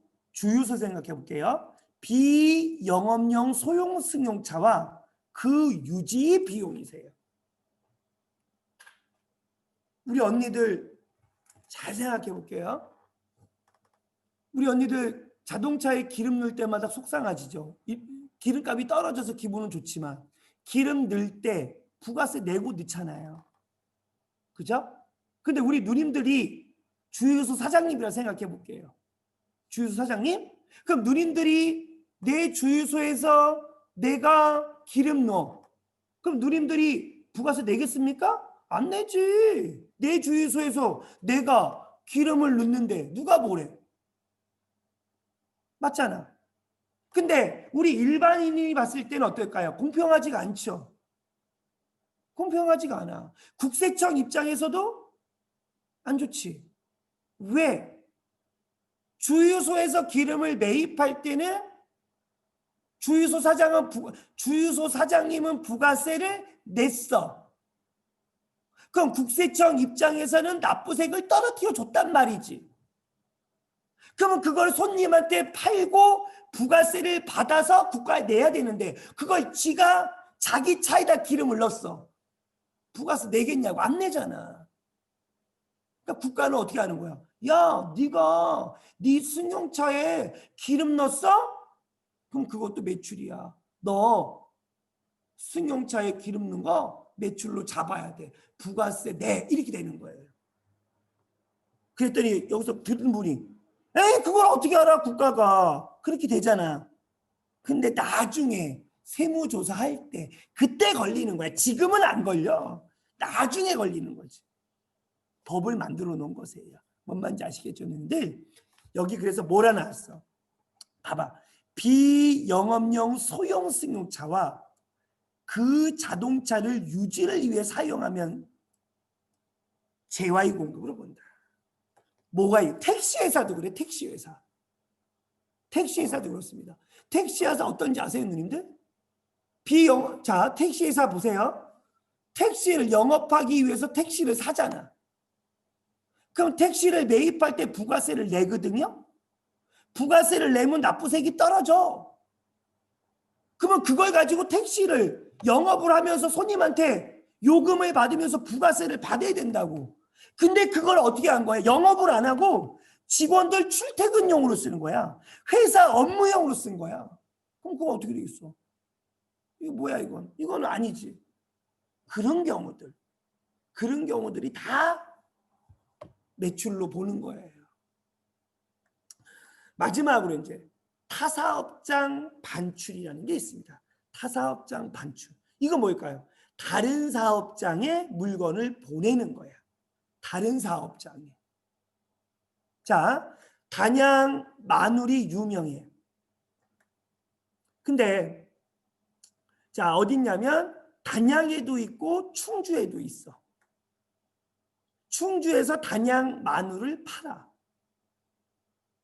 생각해 볼게요. 비영업용 소형 승용차와 그 유지 비용이세요. 우리 언니들 잘 생각해 볼게요. 우리 언니들 자동차에 기름 넣을 때마다 속상하시죠? 기름값이 떨어져서 기분은 좋지만 기름 넣을 때 부가세 내고 넣잖아요. 그죠? 근데 우리 누님들이 주유소 사장님이라 생각해 볼게요. 주유소 사장님? 그럼 누님들이 내 주유소에서 내가 기름 넣어. 그럼 누님들이 부가세 내겠습니까? 안 내지. 내 주유소에서 내가 기름을 넣는데 누가 뭐래? 맞잖아. 근데 우리 일반인이 봤을 때는 어떨까요? 공평하지가 않죠. 공평하지가 않아. 국세청 입장에서도 안 좋지. 왜? 주유소에서 기름을 매입할 때는 주유소 사장님은 부가세를 냈어. 그럼 국세청 입장에서는 납부세를 떨어뜨려 줬단 말이지. 그러면 그걸 손님한테 팔고 부가세를 받아서 국가에 내야 되는데 그걸 지가 자기 차에다 기름을 넣었어. 부가세 내겠냐고 안 내잖아. 그러니까 국가는 어떻게 하는 거야? 야, 네가 네 승용차에 기름 넣었어? 그럼 그것도 매출이야. 너 승용차에 기름 넣은 거 매출로 잡아야 돼. 부가세 내. 이렇게 되는 거예요. 그랬더니 여기서 들은 분이 에이 그걸 어떻게 알아 국가가. 그렇게 되잖아. 근데 나중에 세무조사할 때 그때 걸리는 거야. 지금은 안 걸려. 나중에 걸리는 거지. 법을 만들어 놓은 것이에요. 뭔 말인지 아시겠죠? 근데 여기 그래서 뭐라 나왔어? 봐봐. 비영업용 소형 승용차와 그 자동차를 유지를 위해 사용하면 재화의 공급으로 본다. 뭐가 있? 택시회사도 그래. 택시회사. 택시회사도 그렇습니다. 택시회사 어떤지 아세요, 누님들? 자, 택시회사 보세요. 택시를 영업하기 위해서 택시를 사잖아. 그럼 택시를 매입할 때 부가세를 내거든요. 부가세를 내면 납부세액이 떨어져. 그러면 그걸 가지고 택시를 영업을 하면서 손님한테 요금을 받으면서 부가세를 받아야 된다고. 근데 그걸 어떻게 한 거야? 영업을 안 하고 직원들 출퇴근용으로 쓰는 거야. 회사 업무용으로 쓴 거야. 그럼 그거 어떻게 되겠어? 이거 뭐야 이건? 이건 아니지. 그런 경우들이 다 매출로 보는 거예요. 마지막으로 이제 타사업장 반출이라는 게 있습니다. 타사업장 반출. 이거 뭘까요? 다른 사업장에 물건을 보내는 거야. 다른 사업장에. 자, 단양 마늘이 유명해. 근데 자, 어딨냐면 단양에도 있고 충주에도 있어. 충주에서 단양 마늘을 팔아.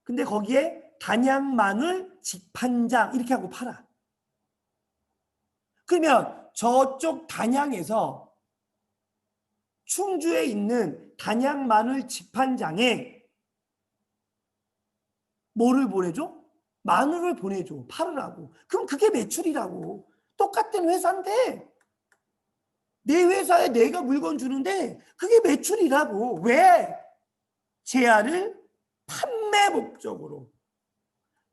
근데 거기에 단양 마늘 직판장 이렇게 하고 팔아. 그러면 저쪽 단양에서 충주에 있는 단양 마늘 직판장에 뭐를 보내줘? 마늘을 보내줘. 팔으라고. 그럼 그게 매출이라고. 똑같은 회사인데 내 회사에 내가 물건 주는데 그게 매출이라고. 왜? 재화를 판매 목적으로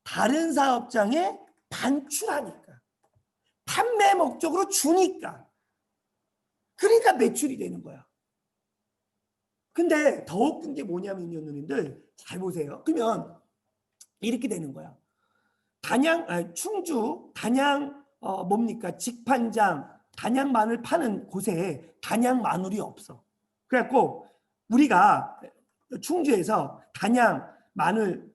다른 사업장에 반출하니까. 판매 목적으로 주니까. 그러니까 매출이 되는 거야. 근데 더 웃긴 게 뭐냐면요, 누님들. 잘 보세요. 그러면 이렇게 되는 거야. 충주, 단양, 뭡니까? 직판장, 단양 마늘 파는 곳에 단양 마늘이 없어. 그래갖고 우리가 충주에서 단양 마늘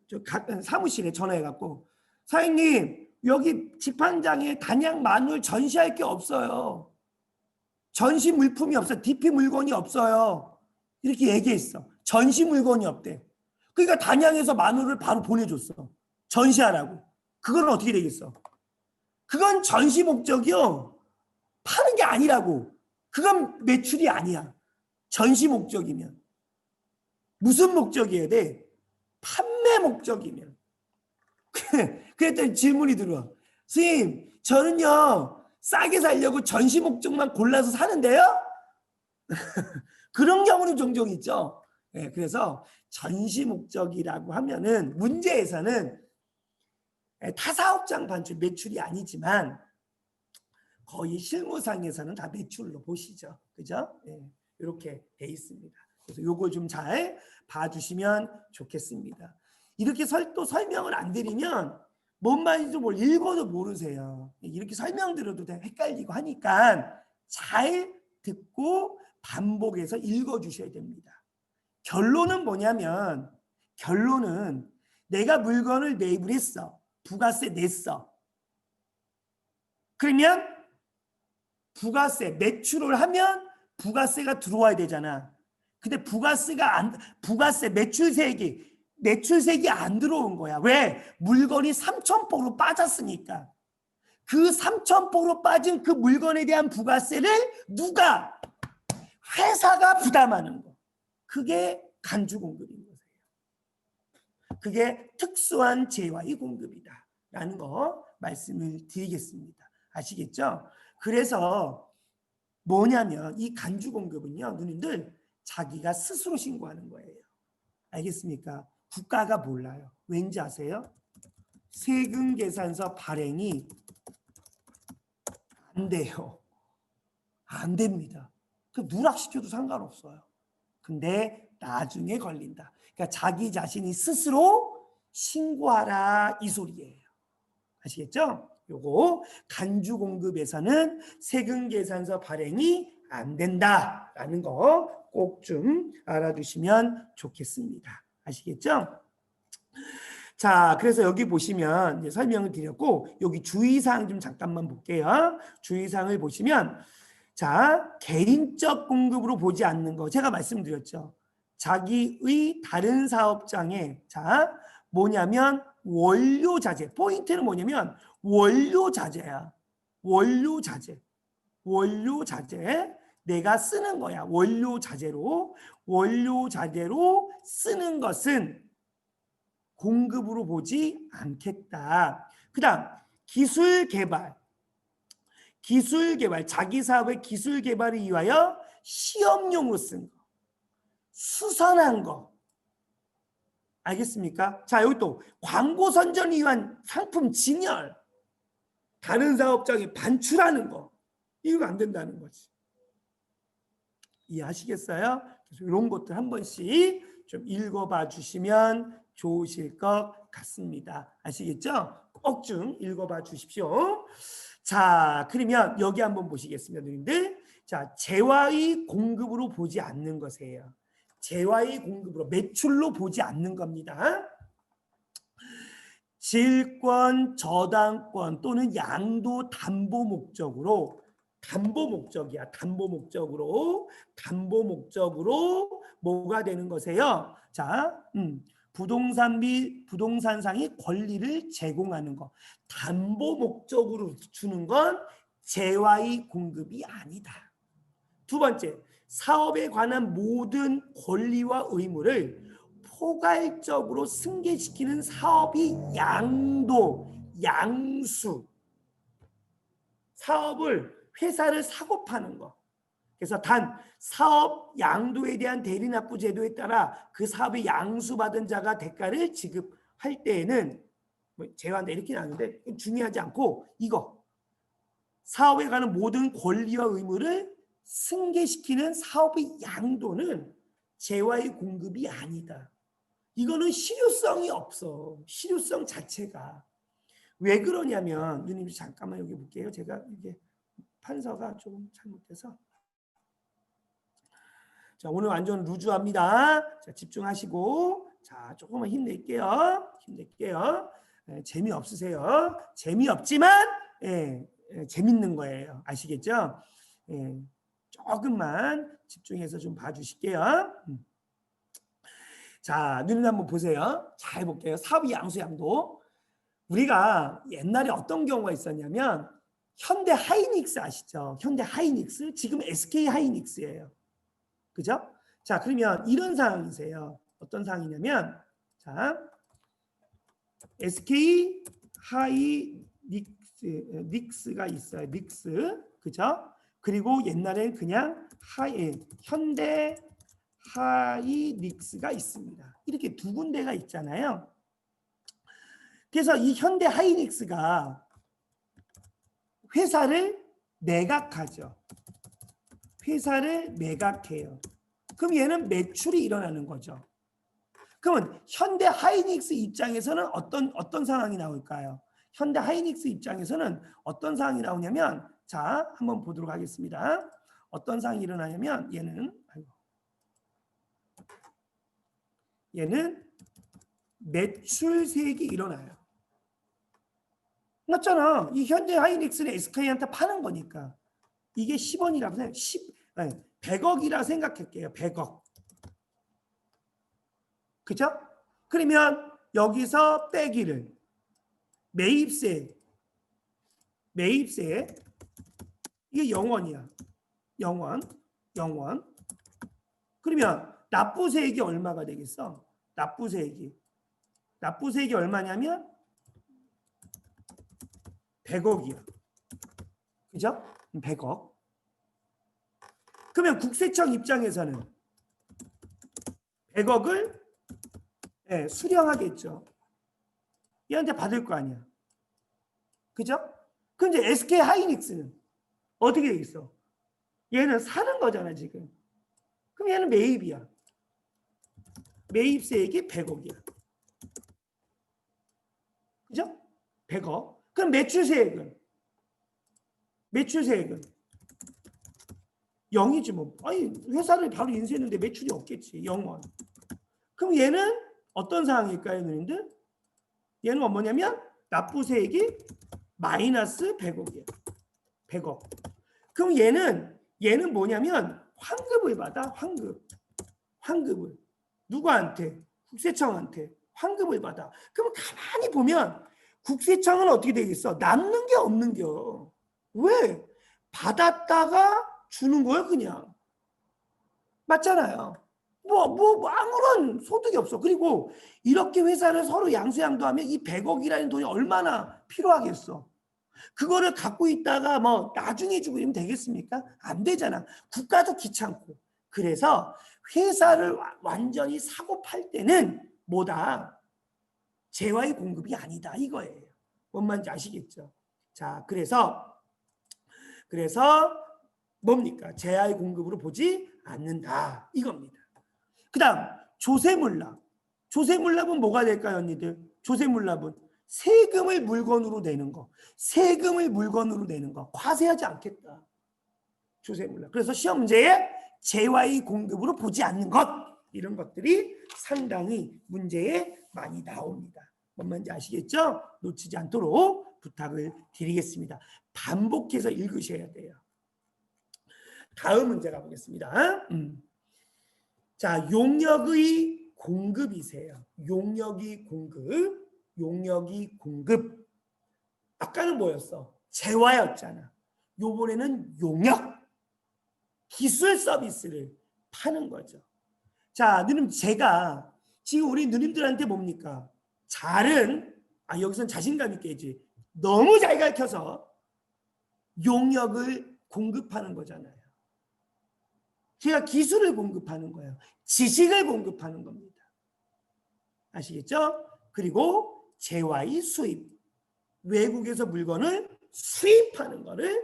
사무실에 전화해갖고 사장님, 여기 직판장에 단양 마늘 전시할 게 없어요. 전시 물품이 없어. DP 물건이 없어요. 이렇게 얘기했어. 전시 물건이 없대. 그러니까 단양에서 마늘을 바로 보내줬어. 전시하라고. 그건 어떻게 되겠어? 그건 전시 목적이요. 파는 게 아니라고. 그건 매출이 아니야. 전시 목적이면. 무슨 목적이어야 돼? 판매 목적이면. 그랬더니 질문이 들어와. 선생님, 저는요, 싸게 살려고 전시 목적만 골라서 사는데요? 그런 경우는 종종 있죠. 네, 그래서 전시 목적이라고 하면은 문제에서는 타사업장 반출 매출이 아니지만 거의 실무상에서는 다 매출로 보시죠. 그죠? 네, 이렇게 돼 있습니다. 그래서 요거 좀 잘 봐주시면 좋겠습니다. 이렇게 또 설명을 안 드리면 뭔 말인지 뭘 읽어도 모르세요. 이렇게 설명드려도 헷갈리고 하니까 잘 듣고 반복해서 읽어주셔야 됩니다. 결론은 뭐냐면 결론은 내가 물건을 매입을 했어. 부가세 냈어. 그러면 부가세 매출을 하면 부가세가 들어와야 되잖아. 근데 부가세 매출세액이 안 들어온 거야. 왜? 물건이 3,000%로 빠졌으니까. 그 3,000%로 빠진 그 물건에 대한 부가세를 누가? 회사가 부담하는 거. 그게 간주 공급인 거예요. 그게 특수한 재화의 공급이다라는 거 말씀을 드리겠습니다. 아시겠죠? 그래서 뭐냐면 이 간주 공급은요, 누님들 자기가 스스로 신고하는 거예요. 알겠습니까? 국가가 몰라요. 왠지 아세요? 세금 계산서 발행이 안 돼요. 안 됩니다. 그 누락시켜도 상관없어요. 근데 나중에 걸린다. 그러니까 자기 자신이 스스로 신고하라 이 소리예요. 아시겠죠? 요거 간주 공급에서는 세금 계산서 발행이 안 된다라는 거 꼭 좀 알아두시면 좋겠습니다. 아시겠죠? 자, 그래서 여기 보시면 이제 설명을 드렸고 여기 주의사항 좀 잠깐만 볼게요. 주의사항을 보시면 자, 개인적 공급으로 보지 않는 거 제가 말씀드렸죠. 자기의 다른 사업장에 자, 뭐냐면 원료 자재. 포인트는 뭐냐면 원료 자재야. 원료 자재. 원료 자재. 내가 쓰는 거야. 원료 자재로. 원료 자재로 쓰는 것은 공급으로 보지 않겠다. 그다음 기술 개발. 기술 개발, 자기 사업의 기술 개발을 위하여 시험용으로 쓴 거, 수선한 거. 알겠습니까? 자, 여기 또 광고 선전을 위한 상품 진열, 다른 사업장에 반출하는 거, 이거 안 된다는 거지. 이해하시겠어요? 그래서 이런 것들 한 번씩 좀 읽어봐 주시면 좋으실 것 같습니다. 아시겠죠? 꼭 좀 읽어봐 주십시오. 자, 그러면 여기 한번 보시겠습니다, 누님들. 자, 재화의 공급으로 보지 않는 것이에요. 재화의 공급으로, 매출로 보지 않는 겁니다. 질권, 저당권 또는 양도 담보 목적으로, 담보 목적이야. 담보 목적으로 뭐가 되는 것이에요? 자, 부동산 및 부동산상의 권리를 제공하는 것. 담보 목적으로 주는 건 재화의 공급이 아니다. 두 번째, 사업에 관한 모든 권리와 의무를 포괄적으로 승계시키는 사업이 양도, 양수. 사업을, 회사를 사고 파는 거. 그래서 단 사업 양도에 대한 대리납부 제도에 따라 그 사업의 양수받은 자가 대가를 지급할 때에는 뭐 제한다 이렇게 나오는데 중요하지 않고 이거 사업에 관한 모든 권리와 의무를 승계시키는 사업의 양도는 재화의 공급이 아니다. 이거는 실효성이 없어. 실효성 자체가. 왜 그러냐면 누님 잠깐만 여기 볼게요. 제가 이게 판서가 조금 잘못돼서 자, 오늘 완전 루즈합니다. 자, 집중하시고 자, 조금만 힘낼게요. 재미없으세요. 재미없지만 재밌는 거예요. 아시겠죠? 조금만 집중해서 좀 봐주실게요. 자, 눈을 한번 보세요. 잘 볼게요. 사업의 양수 양도. 우리가 옛날에 어떤 경우가 있었냐면 현대 하이닉스 아시죠? 현대 하이닉스 지금 SK 하이닉스예요. 그죠? 자, 그러면 이런 상황이세요. 어떤 상황이냐면 자, SK 하이닉스가 있어요. 닉스. 그죠? 그리고 옛날엔 그냥 현대 하이닉스가 있습니다. 이렇게 두 군데가 있잖아요. 그래서 이 현대 하이닉스가 회사를 매각하죠. 회사를 매각해요. 그럼 얘는 매출이 일어나는 거죠. 그러면 현대 하이닉스 입장에서는 어떤 상황이 나올까요? 현대 하이닉스 입장에서는 어떤 상황이 나오냐면 자, 한번 보도록 하겠습니다. 어떤 상황이 일어나냐면 얘는 매출세액이 일어나요. 맞잖아. 이 현대 하이닉스는 SK한테 파는 거니까. 이게 10원이라고 생각해. 100억이라 생각할게요. 100억. 그죠? 그러면 여기서 빼기를 매입세 이게 0원이야. 0원. 그러면 납부세액이 얼마가 되겠어? 납부세액이 얼마냐면 100억이야. 그죠? 100억. 그러면 국세청 입장에서는 100억을 수령하겠죠. 얘한테 받을 거 아니야. 그죠? 그럼 이제 SK 하이닉스는 어떻게 돼 있어? 얘는 사는 거잖아, 지금. 그럼 얘는 매입이야. 매입세액이 100억이야. 그죠? 100억. 그럼 매출세액은? 매출세액은 0이지 뭐. 아니, 회사를 바로 인수했는데 매출이 없겠지. 0원. 그럼 얘는 어떤 상황일까요, 누님들? 얘는 뭐냐면 납부세액이 마이너스 100억이야. 100억. 그럼 얘는 뭐냐면 환급을 받아. 환급을. 누구한테? 국세청한테 환급을 받아. 그럼 가만히 보면 국세청은 어떻게 되겠어? 남는 게 없는겨. 왜? 받았다가 주는 거야, 그냥. 맞잖아요. 뭐 아무런 소득이 없어. 그리고 이렇게 회사를 서로 양수양도하면 이 100억이라는 돈이 얼마나 필요하겠어. 그거를 갖고 있다가 뭐 나중에 주고 이러면 되겠습니까? 안 되잖아. 국가도 귀찮고. 그래서 회사를 완전히 사고 팔 때는 뭐다? 재화의 공급이 아니다 이거예요. 뭔 말인지 아시겠죠? 자, 그래서 뭡니까? 재화의 공급으로 보지 않는다 이겁니다. 그 다음 조세물납. 조세물납은 뭐가 될까요, 언니들? 조세물납은 세금을 물건으로 내는 거. 세금을 물건으로 내는 거. 과세하지 않겠다. 조세물납. 그래서 시험 문제에 재화의 공급으로 보지 않는 것. 이런 것들이 상당히 문제에 많이 나옵니다. 뭔 말인지 아시겠죠? 놓치지 않도록 부탁을 드리겠습니다. 반복해서 읽으셔야 돼요. 다음 문제 가보겠습니다. 자, 용역의 공급이세요. 용역이 공급. 아까는 뭐였어? 재화였잖아. 요번에는 용역, 기술 서비스를 파는 거죠. 자, 누님, 제가 지금 우리 누님들한테 뭡니까? 여기서는 자신감 있게 해지. 너무 잘 가르쳐서 용역을 공급하는 거잖아요. 제가 기술을 공급하는 거예요. 지식을 공급하는 겁니다. 아시겠죠? 그리고 재화의 수입. 외국에서 물건을 수입하는 거를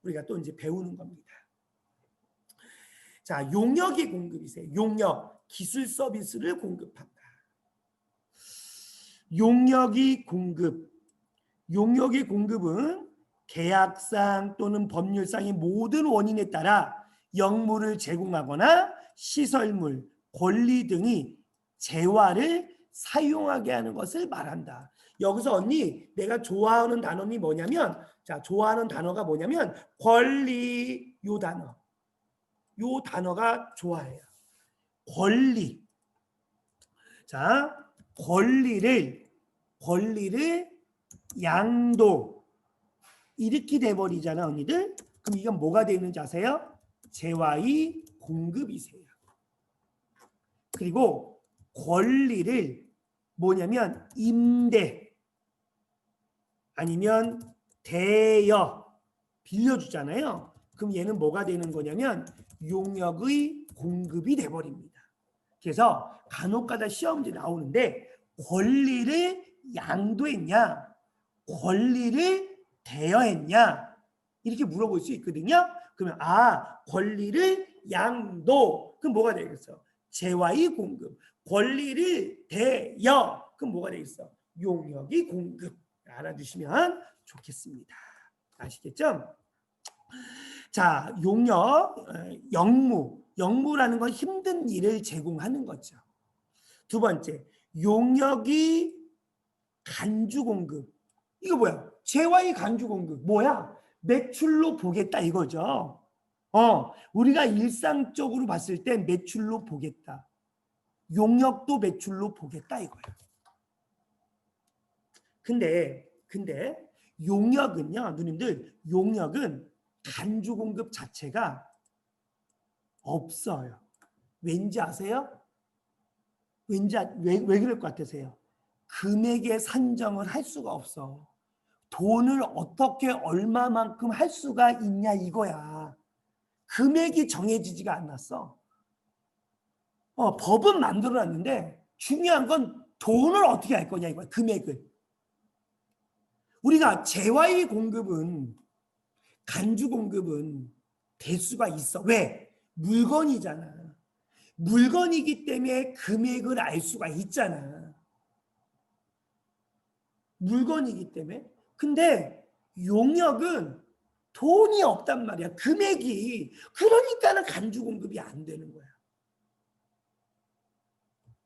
우리가 또 이제 배우는 겁니다. 자, 용역이 공급이세요. 용역, 기술 서비스를 공급한다. 용역의 공급은 계약상 또는 법률상의 모든 원인에 따라 역물을 제공하거나 시설물, 권리 등이 재화를 사용하게 하는 것을 말한다. 여기서 언니 내가 좋아하는 단어는 뭐냐면 좋아하는 단어가 뭐냐면 권리. 요 단어가 좋아해요. 권리. 자, 권리를 양도 이렇게 돼버리잖아, 언니들. 그럼 이건 뭐가 되는지 아세요? 재화의 공급이세요. 그리고 권리를 뭐냐면 임대 아니면 대여 빌려주잖아요. 그럼 얘는 뭐가 되는 거냐면 용역의 공급이 돼버립니다. 그래서 간혹가다 시험지 나오는데 권리를 양도했냐, 권리를 대여했냐 이렇게 물어볼 수 있거든요. 그러면 권리를 양도. 그럼 뭐가 되겠어? 재화의 공급. 권리를 대여. 그럼 뭐가 되겠어? 용역의 공급. 알아두시면 좋겠습니다. 아시겠죠? 자, 용역, 영무라는 건 힘든 일을 제공하는 거죠. 두 번째, 용역이 간주 공급. 이거 뭐야? 재화의 간주 공급. 뭐야? 매출로 보겠다 이거죠. 우리가 일상적으로 봤을 때 매출로 보겠다. 용역도 매출로 보겠다 이거야. 근데 용역은요, 누님들, 용역은 간주 공급 자체가 없어요. 왠지 아세요? 왜 그럴 것 같으세요? 금액의 산정을 할 수가 없어. 돈을 어떻게 얼마만큼 할 수가 있냐 이거야. 금액이 정해지지가 않았어. 법은 만들어놨는데 중요한 건 돈을 어떻게 할 거냐 이거야. 금액을. 우리가 재화의 공급은 간주 공급은 대수가 있어. 왜? 물건이잖아. 물건이기 때문에 금액을 알 수가 있잖아. 물건이기 때문에. 근데 용역은 돈이 없단 말이야. 금액이. 그러니까는 간주 공급이 안 되는 거야.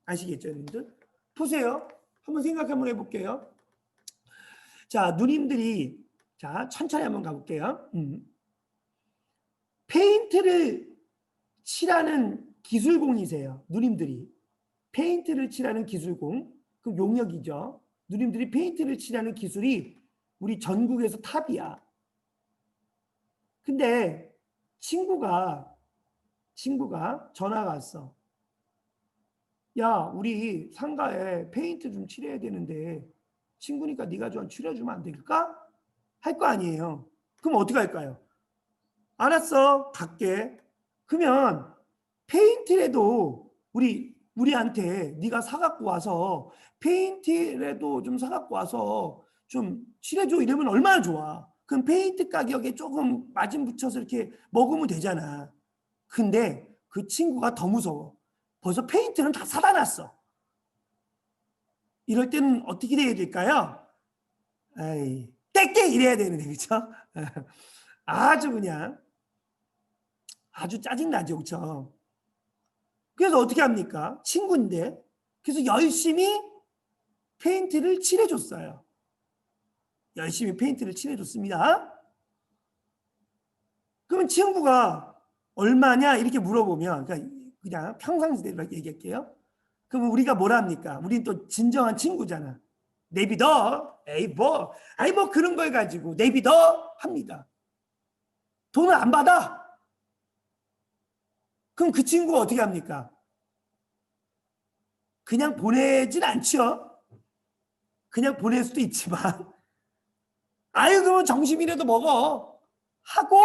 아시겠죠, 여러분들? 보세요. 한번 생각 한번 해볼게요. 자, 누님들이 자 천천히 한번 가볼게요. 페인트를 칠하는 기술공이세요. 누님들이 페인트를 칠하는 기술공. 그 용역이죠. 누님들이 페인트를 칠하는 기술이 우리 전국에서 탑이야. 근데 친구가 전화가 왔어. 야, 우리 상가에 페인트 좀 칠해야 되는데 친구니까 네가 좀 칠해주면 안 될까? 할 거 아니에요. 그럼 어떻게 할까요? 알았어, 갈게. 그러면 페인트라도 우리한테 네가 사갖고 와서 페인트라도 좀 사갖고 와서 좀 칠해줘 이러면 얼마나 좋아. 그럼 페인트 가격에 조금 마진 붙여서 이렇게 먹으면 되잖아. 근데 그 친구가 더 무서워. 벌써 페인트는 다 사다 놨어. 이럴 때는 어떻게 해야 될까요? 에이, 떼게 이래야 되는데, 그렇죠? 아주 그냥 아주 짜증나죠, 그렇죠? 그래서 어떻게 합니까? 친구인데. 그래서 열심히 페인트를 칠해줬어요. 열심히 페인트를 칠해줬습니다. 그러면 친구가 얼마냐 이렇게 물어보면 그냥 평상시대로 얘기할게요. 그러면 우리가 뭐라 합니까? 우린 또 진정한 친구잖아. 내비둬. 에이 뭐 그런 걸 가지고 내비둬 합니다. 돈을 안 받아. 그럼 그 친구가 어떻게 합니까? 그냥 보내진 않죠. 그냥 보낼 수도 있지만 아유 그러면 점심이라도 먹어 하고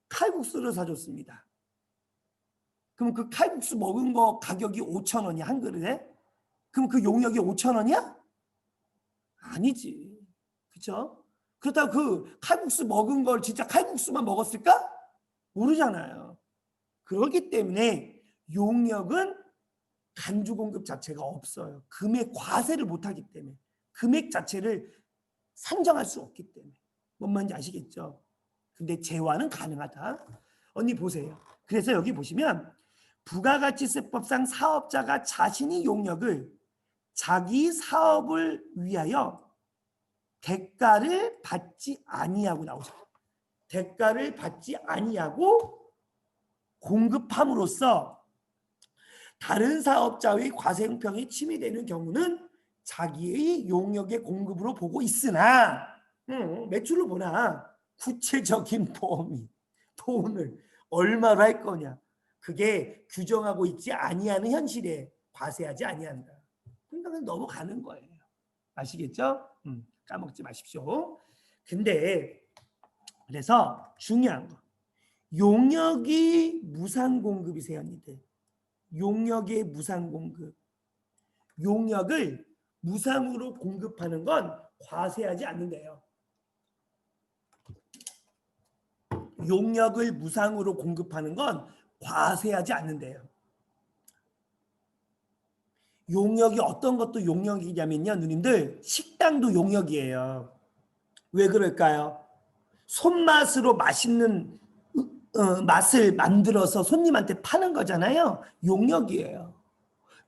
칼국수를 사줬습니다. 그럼 그 칼국수 먹은 거 가격이 5,000원이야 한 그릇에? 그럼 그 용역이 5,000원이야? 아니지. 그렇죠? 그렇다고 그 칼국수 먹은 걸 진짜 칼국수만 먹었을까? 모르잖아요. 그렇기 때문에 용역은 간주 공급 자체가 없어요. 금액 과세를 못하기 때문에. 금액 자체를 산정할 수 없기 때문에. 뭔 말인지 아시겠죠? 근데 재화는 가능하다. 언니 보세요. 그래서 여기 보시면 부가가치세법상 사업자가 자신이 용역을 자기 사업을 위하여 대가를 받지 아니하고 나오죠. 대가를 받지 아니하고 공급함으로써 다른 사업자의 과세 형평이 침해되는 경우는 자기의 용역의 공급으로 보고 있으나 매출을 보나 구체적인 돈을 얼마로 할 거냐 그게 규정하고 있지 아니하는 현실에 과세하지 아니한다. 그러니까 넘어가는 거예요. 아시겠죠? 까먹지 마십시오. 근데 그래서 중요한 거 용역이 무상공급이세요, 언니들. 용역의 무상공급. 용역을 무상으로 공급하는 건 과세하지 않는데요. 용역을 무상으로 공급하는 건 과세하지 않는데요. 용역이 어떤 것도 용역이냐면요, 누님들 식당도 용역이에요. 왜 그럴까요? 손맛으로 맛있는 맛을 만들어서 손님한테 파는 거잖아요. 용역이에요.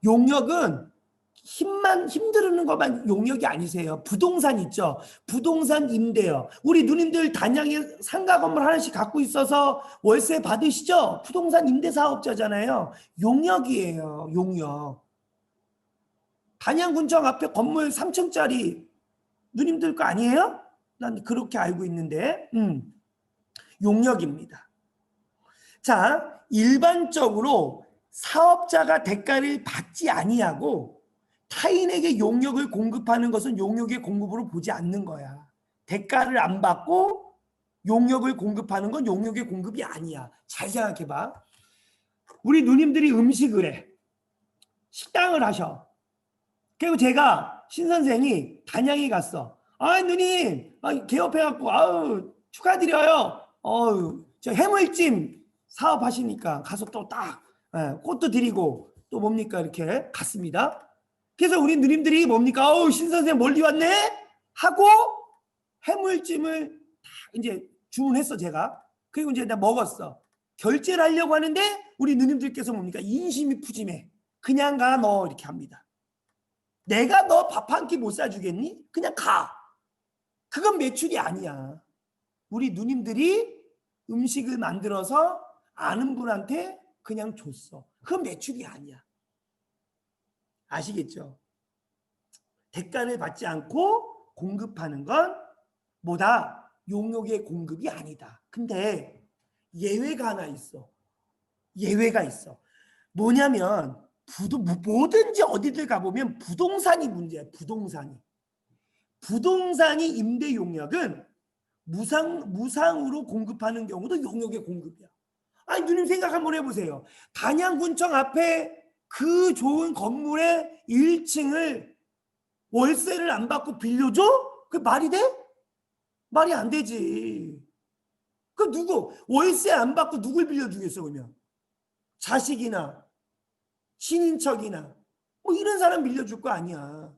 용역은 힘드는 것만 용역이 아니세요. 부동산 있죠. 부동산 임대요. 우리 누님들 단양에 상가 건물 하나씩 갖고 있어서 월세 받으시죠? 부동산 임대 사업자잖아요. 용역이에요. 용역. 단양군청 앞에 건물 3층짜리 누님들 거 아니에요? 난 그렇게 알고 있는데 용역입니다. 자, 일반적으로 사업자가 대가를 받지 아니하고 타인에게 용역을 공급하는 것은 용역의 공급으로 보지 않는 거야. 대가를 안 받고 용역을 공급하는 건 용역의 공급이 아니야. 잘 생각해봐. 우리 누님들이 음식을 해. 식당을 하셔. 그리고 제가 신선생이 단양에 갔어. 아 누님 개업해갖고 아우 축하드려요. 저 해물찜 사업하시니까 가서 또 딱 꽃도 드리고 또 뭡니까 이렇게 갔습니다. 그래서 우리 누님들이 뭡니까 신선생 멀리 왔네 하고 해물찜을 딱 이제 주문했어 제가. 그리고 이제 나 먹었어. 결제를 하려고 하는데 우리 누님들께서 뭡니까 인심이 푸짐해. 그냥 가 너 이렇게 합니다. 내가 너 밥 한 끼 못 사주겠니? 그냥 가. 그건 매출이 아니야. 우리 누님들이 음식을 만들어서 아는 분한테 그냥 줬어. 그건 매출이 아니야. 아시겠죠? 대가를 받지 않고 공급하는 건 뭐다? 용역의 공급이 아니다. 근데 예외가 하나 있어. 예외가 있어. 뭐냐면 뭐든지 어디들 가보면 부동산이 문제야. 부동산이 임대 용역은 무상으로 공급하는 경우도 용역의 공급이야. 아니 누님 생각 한번 해보세요. 단양군청 앞에 그 좋은 건물의 1층을 월세를 안 받고 빌려줘? 그 말이 돼? 말이 안 되지. 그 누구 월세 안 받고 누굴 빌려주겠어 그러면? 자식이나 친인척이나 뭐 이런 사람 빌려줄 거 아니야.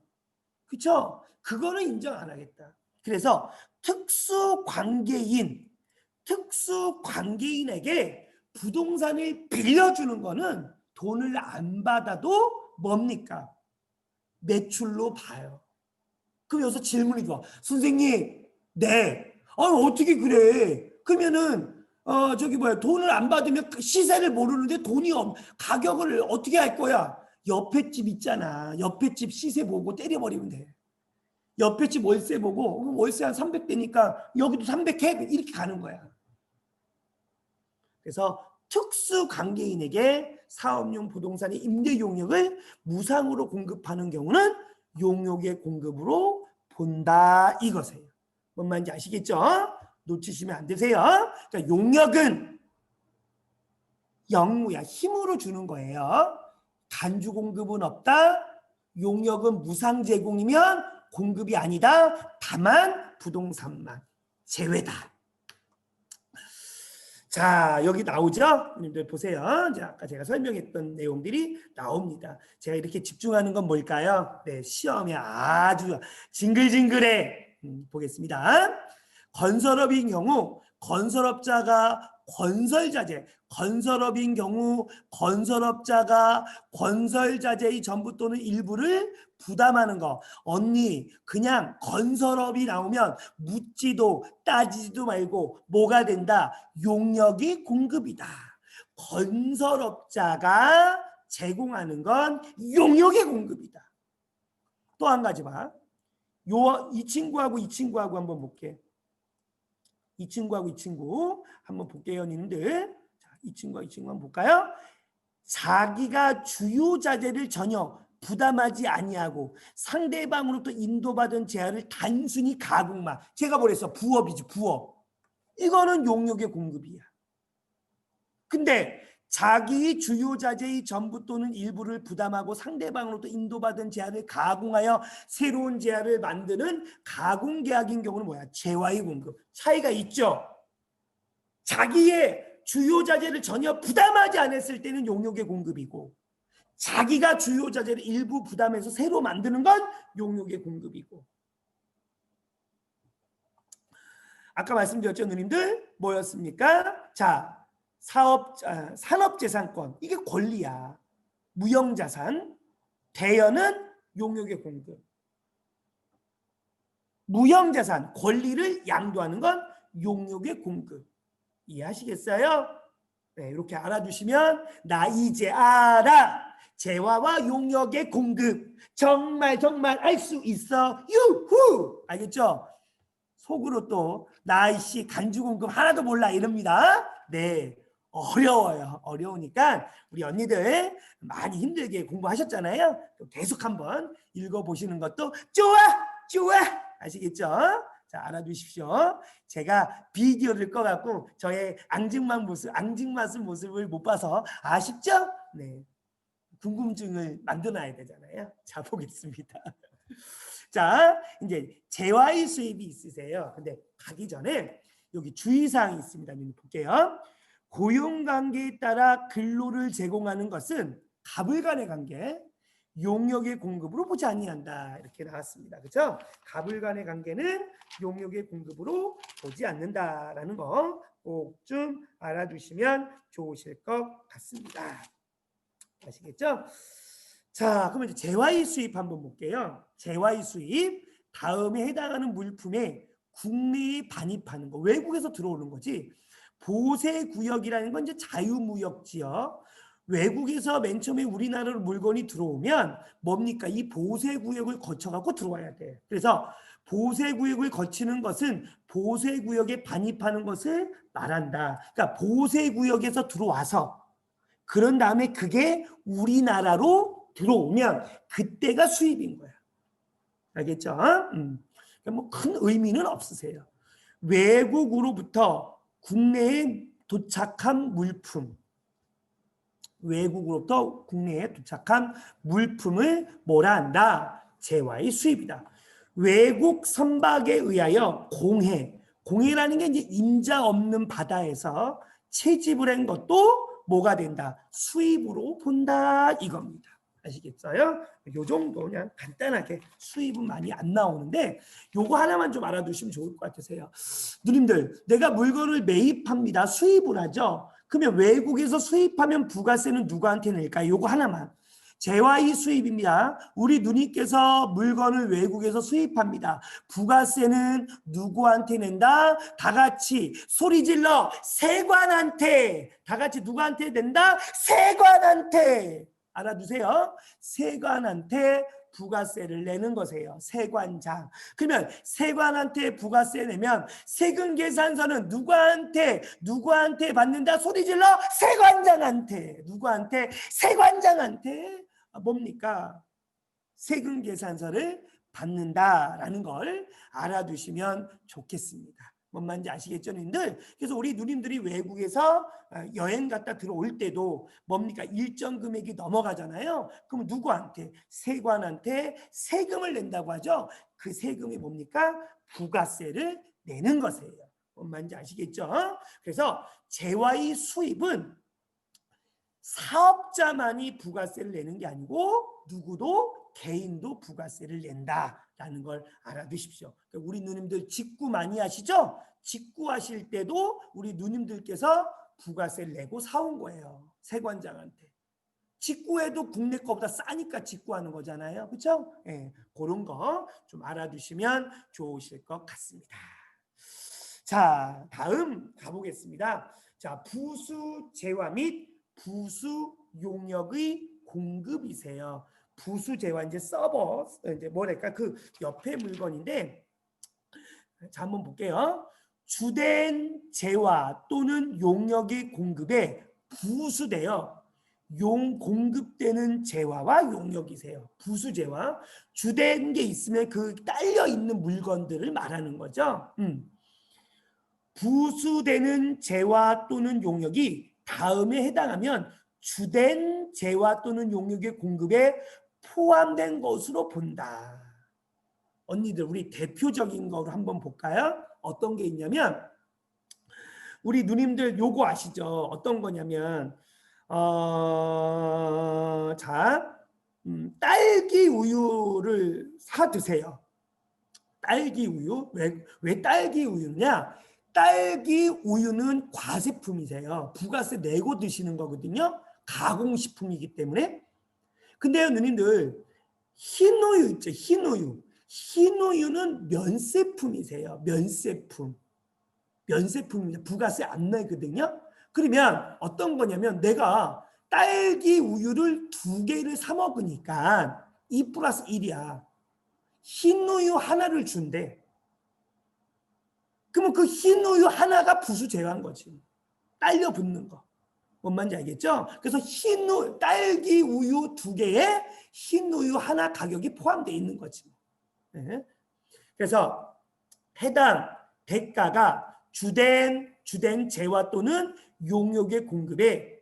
그쵸? 그거는 인정 안 하겠다. 그래서 특수관계인에게 부동산을 빌려주는 거는 돈을 안 받아도 뭡니까? 매출로 봐요. 그럼 여기서 질문이 들어와. 선생님, 네. 어떻게 그래? 그러면은 돈을 안 받으면 시세를 모르는데 가격을 어떻게 할 거야? 옆에 집 있잖아. 옆에 집 시세 보고 때려버리면 돼. 옆에 집 월세 보고 월세 한 300대니까 여기도 300해? 이렇게 가는 거야. 그래서 특수관계인에게 사업용 부동산의 임대 용역을 무상으로 공급하는 경우는 용역의 공급으로 본다 이것이에요. 뭔 말인지 아시겠죠? 놓치시면 안 되세요. 그러니까 용역은 영무야. 힘으로 주는 거예요. 간주 공급은 없다. 용역은 무상 제공이면 공급이 아니다. 다만 부동산만 제외다. 자, 여기 나오죠? 여러분들 보세요. 자, 아까 제가 설명했던 내용들이 나옵니다. 제가 이렇게 집중하는 건 뭘까요? 네, 시험에 아주 징글징글해. 보겠습니다. 건설업인 경우 건설업자가 건설업인 경우 건설업자가 건설자재의 전부 또는 일부를 부담하는 거. 언니 그냥 건설업이 나오면 묻지도 따지지도 말고 뭐가 된다? 용역이 공급이다. 건설업자가 제공하는 건 용역의 공급이다. 또 한 가지 봐. 이 친구하고 이 친구하고 한번 볼게. 이 친구하고 이 친구 한번 볼게요, 님들. 자, 이 친구와 이 친구 한번 볼까요? 자기가 주요 자재를 전혀 부담하지 아니하고 상대방으로부터 인도받은 재화를 단순히 가공만. 제가 뭐랬어? 부업이지, 부업. 이거는 용역의 공급이야. 근데 자기 주요 자재의 전부 또는 일부를 부담하고 상대방으로부터 인도받은 재화를 가공하여 새로운 재화를 만드는 가공계약인 경우는 뭐야? 재화의 공급. 차이가 있죠. 자기의 주요 자재를 전혀 부담하지 않았을 때는 용역의 공급이고 자기가 주요 자재를 일부 부담해서 새로 만드는 건 용역의 공급이고. 아까 말씀드렸죠, 누님들? 뭐였습니까? 자, 산업재산권, 이게 권리야. 무형자산, 대여는 용역의 공급. 무형자산, 권리를 양도하는 건 용역의 공급. 이해하시겠어요? 네, 이렇게 알아두시면 나 이제 알아. 재화와 용역의 공급. 정말 알 수 있어. 유후! 알겠죠? 속으로 또 나이씨 간주 공급 하나도 몰라 이럽니다. 네. 어려워요. 어려우니까 우리 언니들 많이 힘들게 공부하셨잖아요. 계속 한번 읽어보시는 것도 좋아! 아시겠죠? 자, 알아두십시오. 제가 비디오를 꺼갖고 저의 앙증맞은 모습을 못 봐서 아쉽죠? 네. 궁금증을 만들어놔야 되잖아요. 자, 보겠습니다. 자, 이제 재화의 수입이 있으세요. 근데 가기 전에 여기 주의사항이 있습니다. 볼게요. 고용관계에 따라 근로를 제공하는 것은 갑을 간의 관계, 용역의 공급으로 보지 아니한다. 이렇게 나왔습니다. 그렇죠? 갑을 간의 관계는 용역의 공급으로 보지 않는다라는 거 꼭 좀 알아두시면 좋으실 것 같습니다. 아시겠죠? 자, 그러면 이제 재화의 수입 한번 볼게요. 재화의 수입 다음에 해당하는 물품에 국내에 반입하는 거, 외국에서 들어오는 거지. 보세구역이라는 건 이제 자유무역지역. 외국에서 맨 처음에 우리나라로 물건이 들어오면 뭡니까? 이 보세구역을 거쳐갖고 들어와야 돼. 그래서 보세구역을 거치는 것은 보세구역에 반입하는 것을 말한다. 그러니까 보세구역에서 들어와서 그런 다음에 그게 우리나라로 들어오면 그때가 수입인 거야. 알겠죠? 뭐 큰 의미는 없으세요. 외국으로부터 국내에 도착한 물품, 외국으로부터 국내에 도착한 물품을 뭐라 한다? 재화의 수입이다. 외국 선박에 의하여 공해라는 게 이제 임자 없는 바다에서 채집을 한 것도 뭐가 된다? 수입으로 본다 이겁니다. 아시겠어요? 요 정도 그냥 간단하게 수입은 많이 안 나오는데 요거 하나만 좀 알아두시면 좋을 것 같으세요. 누님들, 내가 물건을 매입합니다. 수입을 하죠. 그러면 외국에서 수입하면 부가세는 누구한테 낼까요? 요거 하나만. 재화의 수입입니다. 우리 누님께서 물건을 외국에서 수입합니다. 부가세는 누구한테 낸다? 다 같이 소리 질러. 세관한테. 다 같이 누구한테 낸다? 세관한테. 알아두세요. 세관한테 부가세를 내는 것이에요. 세관장. 그러면 세관한테 부가세 내면 세금 계산서는 누구한테 받는다? 소리 질러. 세관장한테. 누구한테? 세관장한테. 뭡니까? 세금 계산서를 받는다라는 걸 알아두시면 좋겠습니다. 뭔 말인지 아시겠죠, 누님들? 그래서 우리 누님들이 외국에서 여행 갔다 들어올 때도 뭡니까? 일정 금액이 넘어가잖아요. 그럼 누구한테? 세관한테 세금을 낸다고 하죠. 그 세금이 뭡니까? 부가세를 내는 것이에요. 뭔 말인지 아시겠죠? 그래서 재화의 수입은 사업자만이 부가세를 내는 게 아니고 누구도 개인도 부가세를 낸다라는 걸 알아두십시오. 우리 누님들 직구 많이 하시죠? 직구하실 때도 우리 누님들께서 부가세를 내고 사온 거예요. 세관장한테. 직구해도 국내 거보다 싸니까 직구하는 거잖아요. 그렇죠? 예, 그런 거 좀 알아두시면 좋으실 것 같습니다. 자, 다음 가보겠습니다. 자, 부수 재화 및 부수 용역의 공급이세요. 부수 재화 이제 서버 이제 뭐랄까 그 옆에 물건인데 자 한번 볼게요. 주된 재화 또는 용역의 공급에 부수되어 공급되는 재화와 용역이세요. 부수 재화 주된 게 있으면 그 딸려 있는 물건들을 말하는 거죠. 부수되는 재화 또는 용역이 다음에 해당하면 주된 재화 또는 용역의 공급에 포함된 것으로 본다. 언니들 우리 대표적인 거로 한번 볼까요? 어떤 게 있냐면 우리 누님들 요거 아시죠? 어떤 거냐면 딸기 우유를 사 드세요. 딸기 우유? 왜 딸기 우유냐? 딸기 우유는 과세품이세요. 부가세 내고 드시는 거거든요. 가공식품이기 때문에. 근데요, 누님들 흰우유 있죠? 흰우유. 흰우유는 면세품이세요. 면세품입니다. 부가세 안 내거든요. 그러면 어떤 거냐면 내가 딸기 우유를 2개를 사 먹으니까 2 플러스 1이야. 흰우유 하나를 준대. 그러면 그 흰우유 하나가 부수 제외한 거지. 딸려 붙는 거. 뭔 말인지 알겠죠? 그래서 딸기 우유 2개에 흰우유 하나 가격이 포함되어 있는 거지. 네. 그래서 해당 대가가 주된 재화 또는 용역의 공급에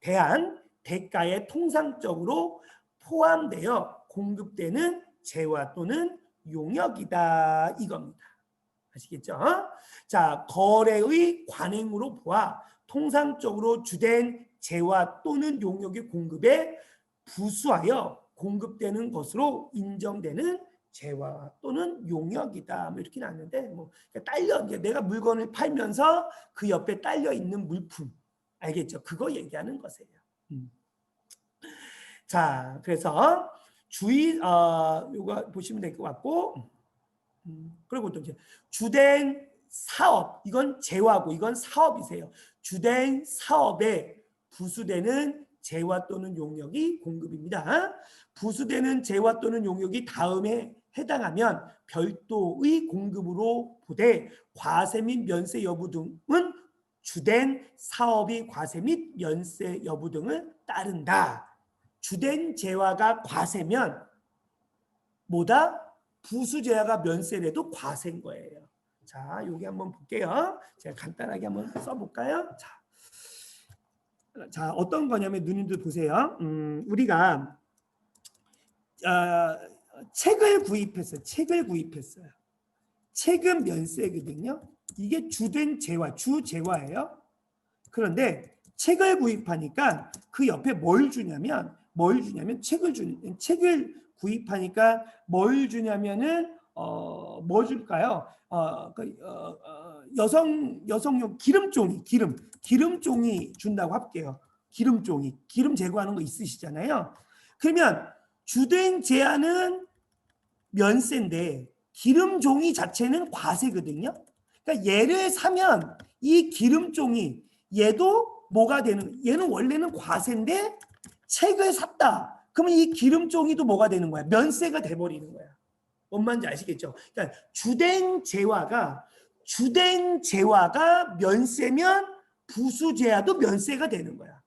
대한 대가에 통상적으로 포함되어 공급되는 재화 또는 용역이다 이겁니다. 아시겠죠? 자, 거래의 관행으로 보아 통상적으로 주된 재화 또는 용역의 공급에 부수하여 공급되는 것으로 인정되는 재화 또는 용역이다. 뭐 이렇게 나왔는데 뭐 딸려 이제 내가 물건을 팔면서 그 옆에 딸려 있는 물품 알겠죠? 그거 얘기하는 것이에요. 자, 그래서 요거 보시면 될 것 같고, 그리고 또 이제 주된 사업 이건 재화고 이건 사업이세요. 주된 사업에 부수되는 재화 또는 용역이 공급입니다. 부수되는 재화 또는 용역이 다음에 해당하면 별도의 공급으로 보되 과세 및 면세 여부 등은 주된 사업이 과세 및 면세 여부 등을 따른다. 주된 재화가 과세면 뭐다? 부수재화가 면세래도 과세인 거예요. 자, 여기 한번 볼게요. 제가 간단하게 한번 써볼까요? 자, 어떤 거냐면 누님들 보세요. 우리가 책을 구입했어요. 책은 면세거든요. 이게 주된 재화, 주재화예요. 그런데 책을 구입하니까 그 옆에 뭘 주냐면 책을 구입하니까 뭘 주냐면은 뭐 줄까요? 여성용 기름종이 준다고 할게요. 기름 제거하는 거 있으시잖아요. 그러면 주된 제한은 면세인데 기름종이 자체는 과세거든요. 그러니까 얘를 사면 이 기름종이 얘도 뭐가 되는? 얘는 원래는 과세인데 책을 샀다. 그러면 이 기름종이도 뭐가 되는 거야? 면세가 돼버리는 거야. 뭔 말인지 아시겠죠? 그러니까 주된 재화가 면세면 부수재화도 면세가 되는 거야.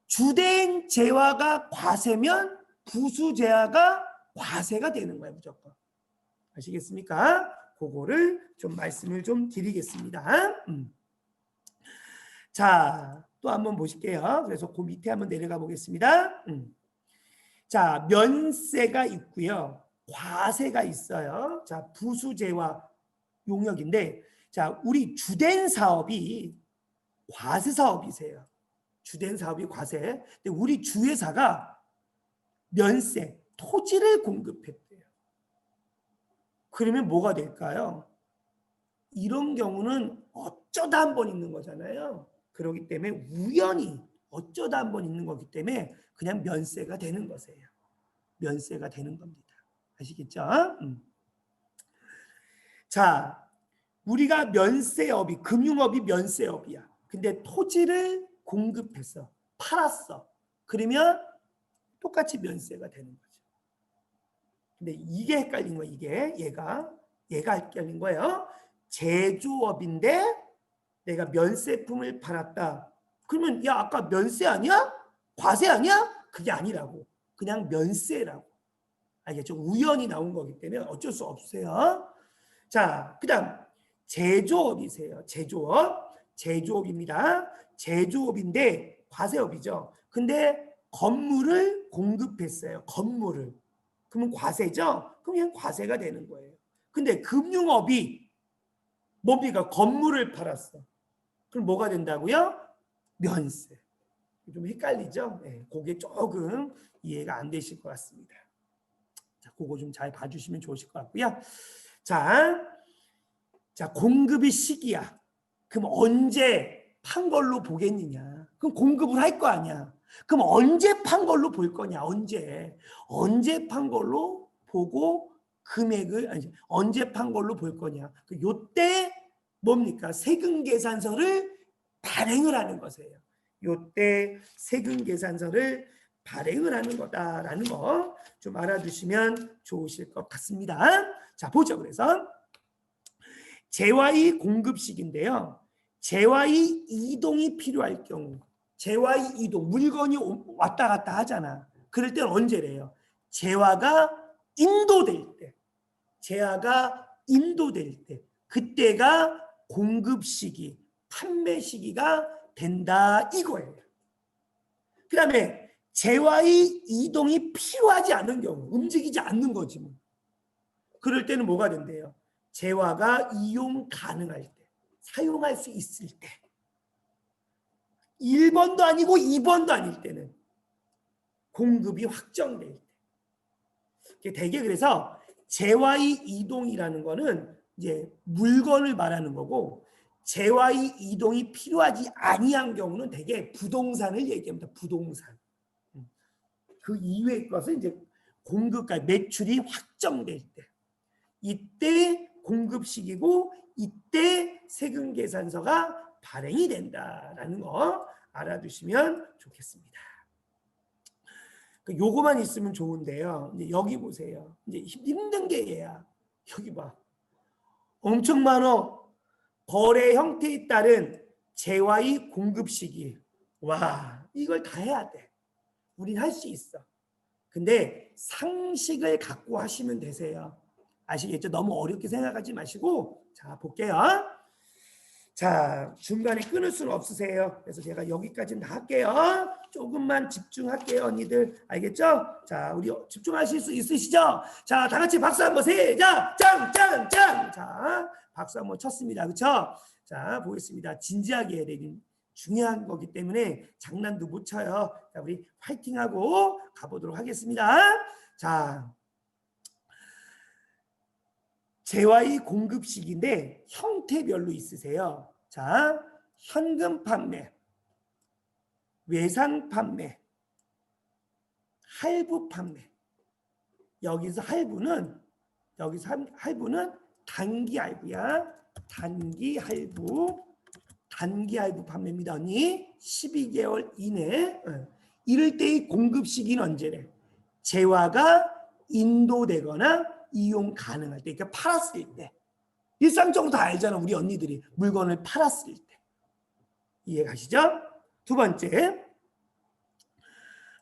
주된 재화가 과세면 부수재화가 과세가 되는 거야, 무조건. 아시겠습니까? 그거를 좀 말씀을 좀 드리겠습니다. 자, 또 한번 보실게요. 그래서 그 밑에 한번 내려가 보겠습니다. 자, 면세가 있고요. 과세가 있어요. 자, 부수재화 용역인데, 자, 우리 주된 사업이 과세 사업이세요. 주된 사업이 과세. 근데 우리 주회사가 면세, 토지를 공급했대요. 그러면 뭐가 될까요? 이런 경우는 어쩌다 한 번 있는 거잖아요. 그렇기 때문에 우연히 어쩌다 한 번 있는 거기 때문에 그냥 면세가 되는 것이에요. 면세가 되는 겁니다. 아시겠죠? 자, 우리가 면세업이 금융업이 면세업이야. 근데 토지를 공급해서 팔았어. 그러면 똑같이 면세가 되는 거죠. 근데 이게 헷갈린 거야. 얘가 헷갈린 거예요. 제조업인데 내가 면세품을 팔았다. 그러면 야 아까 면세 아니야? 과세 아니야? 그게 아니라고. 그냥 면세라고. 알겠죠? 우연히 나온 거기 때문에 어쩔 수 없어요. 자, 그다음 제조업이세요. 제조업입니다. 제조업인데 과세업이죠. 근데 건물을 공급했어요. 건물을. 그러면 과세죠? 그럼 그냥 과세가 되는 거예요. 근데 금융업이 뭡니까? 건물을 팔았어. 그럼 뭐가 된다고요? 면세. 좀 헷갈리죠? 네, 그게 조금 이해가 안 되실 것 같습니다. 자, 그거 좀 잘 봐주시면 좋으실 것 같고요. 자, 공급이 시기야. 그럼 언제 판 걸로 보겠느냐? 그럼 공급을 할 거 아니야. 그럼 언제 판 걸로 볼 거냐? 언제 판 걸로 보고 금액을 언제 판 걸로 볼 거냐? 요때 뭡니까? 세금 계산서를 발행을 하는 것이에요. 요때 세금 계산서를 발행을 하는 거다라는 거 좀 알아두시면 좋으실 것 같습니다. 자, 보죠. 그래서 재화의 공급식인데요. 재화의 이동이 필요할 경우, 재화의 이동, 물건이 왔다 갔다 하잖아. 그럴 때는 언제래요? 재화가 인도될 때. 그때가 공급 시기, 판매 시기가 된다 이거예요. 그 다음에 재화의 이동이 필요하지 않은 경우, 움직이지 않는 거지 뭐. 그럴 때는 뭐가 된대요? 재화가 이용 가능할 때, 사용할 수 있을 때, 1번도 아니고 2번도 아닐 때는, 공급이 확정될 때. 되게 그래서 재화의 이동이라는 거는 이제 물건을 말하는 거고, 재화의 이동이 필요하지 아니한 경우는 되게 부동산을 얘기합니다. 부동산. 그 이외의 것은 이제 공급과 매출이 확정될 때, 이때 공급 시기고 이때 세금 계산서가 발행이 된다라는 거 알아두시면 좋겠습니다. 요거만 있으면 좋은데요. 이제 여기 보세요. 이제 힘든 게 얘야. 여기 봐. 엄청 많어. 거래 형태에 따른 재화의 공급 시기. 와, 이걸 다 해야 돼. 우린 할 수 있어. 근데 상식을 갖고 하시면 되세요. 아시겠죠? 너무 어렵게 생각하지 마시고. 자, 볼게요. 자, 중간에 끊을 수는 없으세요. 그래서 제가 여기까지는 다 할게요. 조금만 집중할게요, 언니들. 알겠죠? 자, 우리 집중하실 수 있으시죠? 자, 다 같이 박수 한번 시작! 짱짱짱! 자, 박수 한번 쳤습니다. 그렇죠? 자, 보겠습니다. 진지하게 해야 되는 중요한 거기 때문에 장난도 못 쳐요. 자, 우리 파이팅하고 가보도록 하겠습니다. 자, 재화의 공급 시기인데 형태별로 있으세요. 자, 현금 판매, 외상 판매, 할부 판매. 여기서 할부는 단기 할부야. 단기 할부 판매입니다. 언니 12개월 이내. 이럴 때의 공급 시기는 언제래? 재화가 인도되거나 이용 가능할 때, 그러니까 팔았을 때. 일상적으로 다 알잖아, 우리 언니들이. 물건을 팔았을 때. 이해가시죠? 두 번째,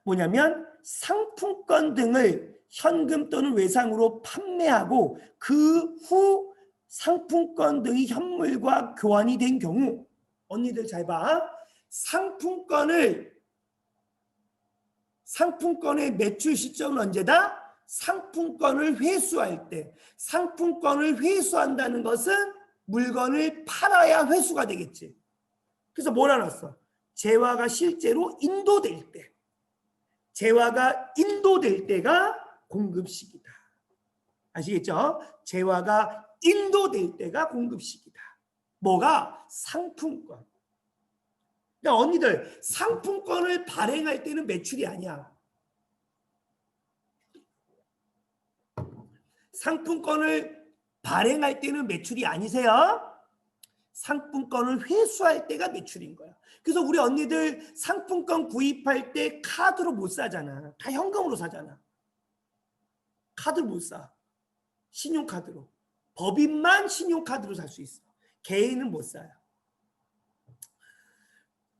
뭐냐면 상품권 등을 현금 또는 외상으로 판매하고 그 후 상품권 등이 현물과 교환이 된 경우, 언니들 잘 봐. 상품권의 매출 시점은 언제다? 상품권을 회수할 때. 상품권을 회수한다는 것은 물건을 팔아야 회수가 되겠지. 그래서 뭐라 놨어? 재화가 실제로 인도될 때. 재화가 인도될 때가 공급 시기다. 아시겠죠? 재화가 인도될 때가 공급 시기다. 뭐가? 상품권. 그러니까 언니들, 상품권을 발행할 때는 매출이 아니야. 상품권을 발행할 때는 매출이 아니세요. 상품권을 회수할 때가 매출인 거야. 그래서 우리 언니들 상품권 구입할 때 카드로 못 사잖아. 다 현금으로 사잖아. 카드로 못 사. 신용카드로. 법인만 신용카드로 살 수 있어. 개인은 못 사요.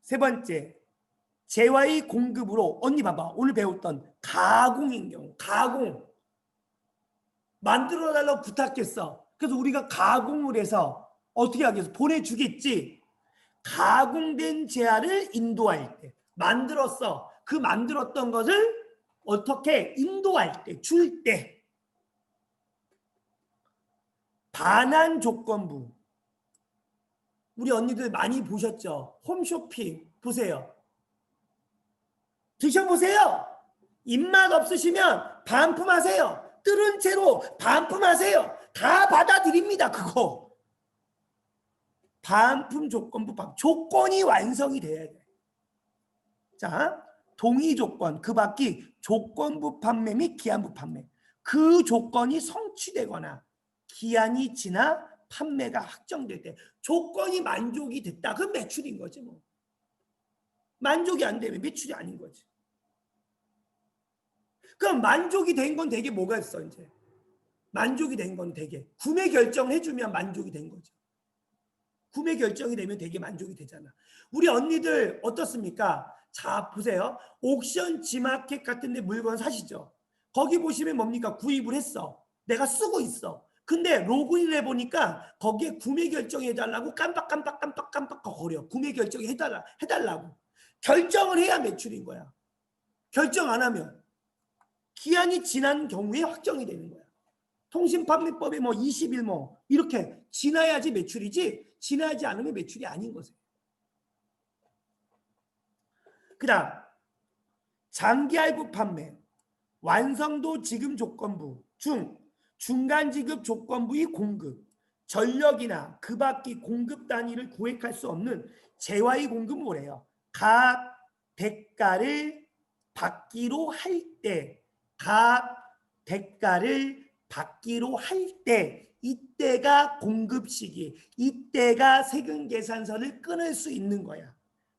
세 번째, 재화의 공급으로, 언니 봐봐. 오늘 배웠던 가공인 경우. 가공. 만들어달라고 부탁했어. 그래서 우리가 가공을 해서 어떻게 하겠어? 보내주겠지. 가공된 재화를 인도할 때. 만들었어. 그 만들었던 것을 어떻게 인도할 때, 줄 때. 반환 조건부. 우리 언니들 많이 보셨죠? 홈쇼핑 보세요. 드셔보세요. 입맛 없으시면 반품하세요. 뜰은 채로 반품하세요. 다 받아들입니다. 그거. 반품 조건부 조건이 완성이 돼야 돼. 자, 동의 조건, 그 밖이 조건부 판매 및 기한부 판매. 그 조건이 성취되거나 기한이 지나 판매가 확정될 때 조건이 만족이 됐다. 그건 매출인 거지 뭐. 만족이 안 되면 매출이 아닌 거지. 그럼 만족이 된 건 되게 뭐가 있어 이제. 만족이 된 건 되게 구매 결정해주면 만족이 된 거죠. 구매 결정이 되면 되게 만족이 되잖아. 우리 언니들 어떻습니까? 자 보세요. 옥션 지마켓 같은 데 물건 사시죠. 거기 보시면 뭡니까? 구입을 했어. 내가 쓰고 있어. 근데 로그인을 해보니까 거기에 구매 결정해달라고 깜빡 거려. 구매 결정해달라고. 결정을 해야 매출인 거야. 결정 안 하면 기한이 지난 경우에 확정이 되는 거야. 통신판매법에 뭐 20일 뭐 이렇게 지나야지 매출이지, 지나지 않으면 매출이 아닌 거세요. 그다음 장기 할부 판매, 완성도 지급 조건부 중 중간 지급 조건부의 공급, 전력이나 그 밖의 공급 단위를 구획할 수 없는 재화의 공급은 뭐래요? 각 대가를 받기로 할 때, 각 대가를 받기로 할 때, 이때가 공급 시기, 이때가 세금 계산서를 끊을 수 있는 거야.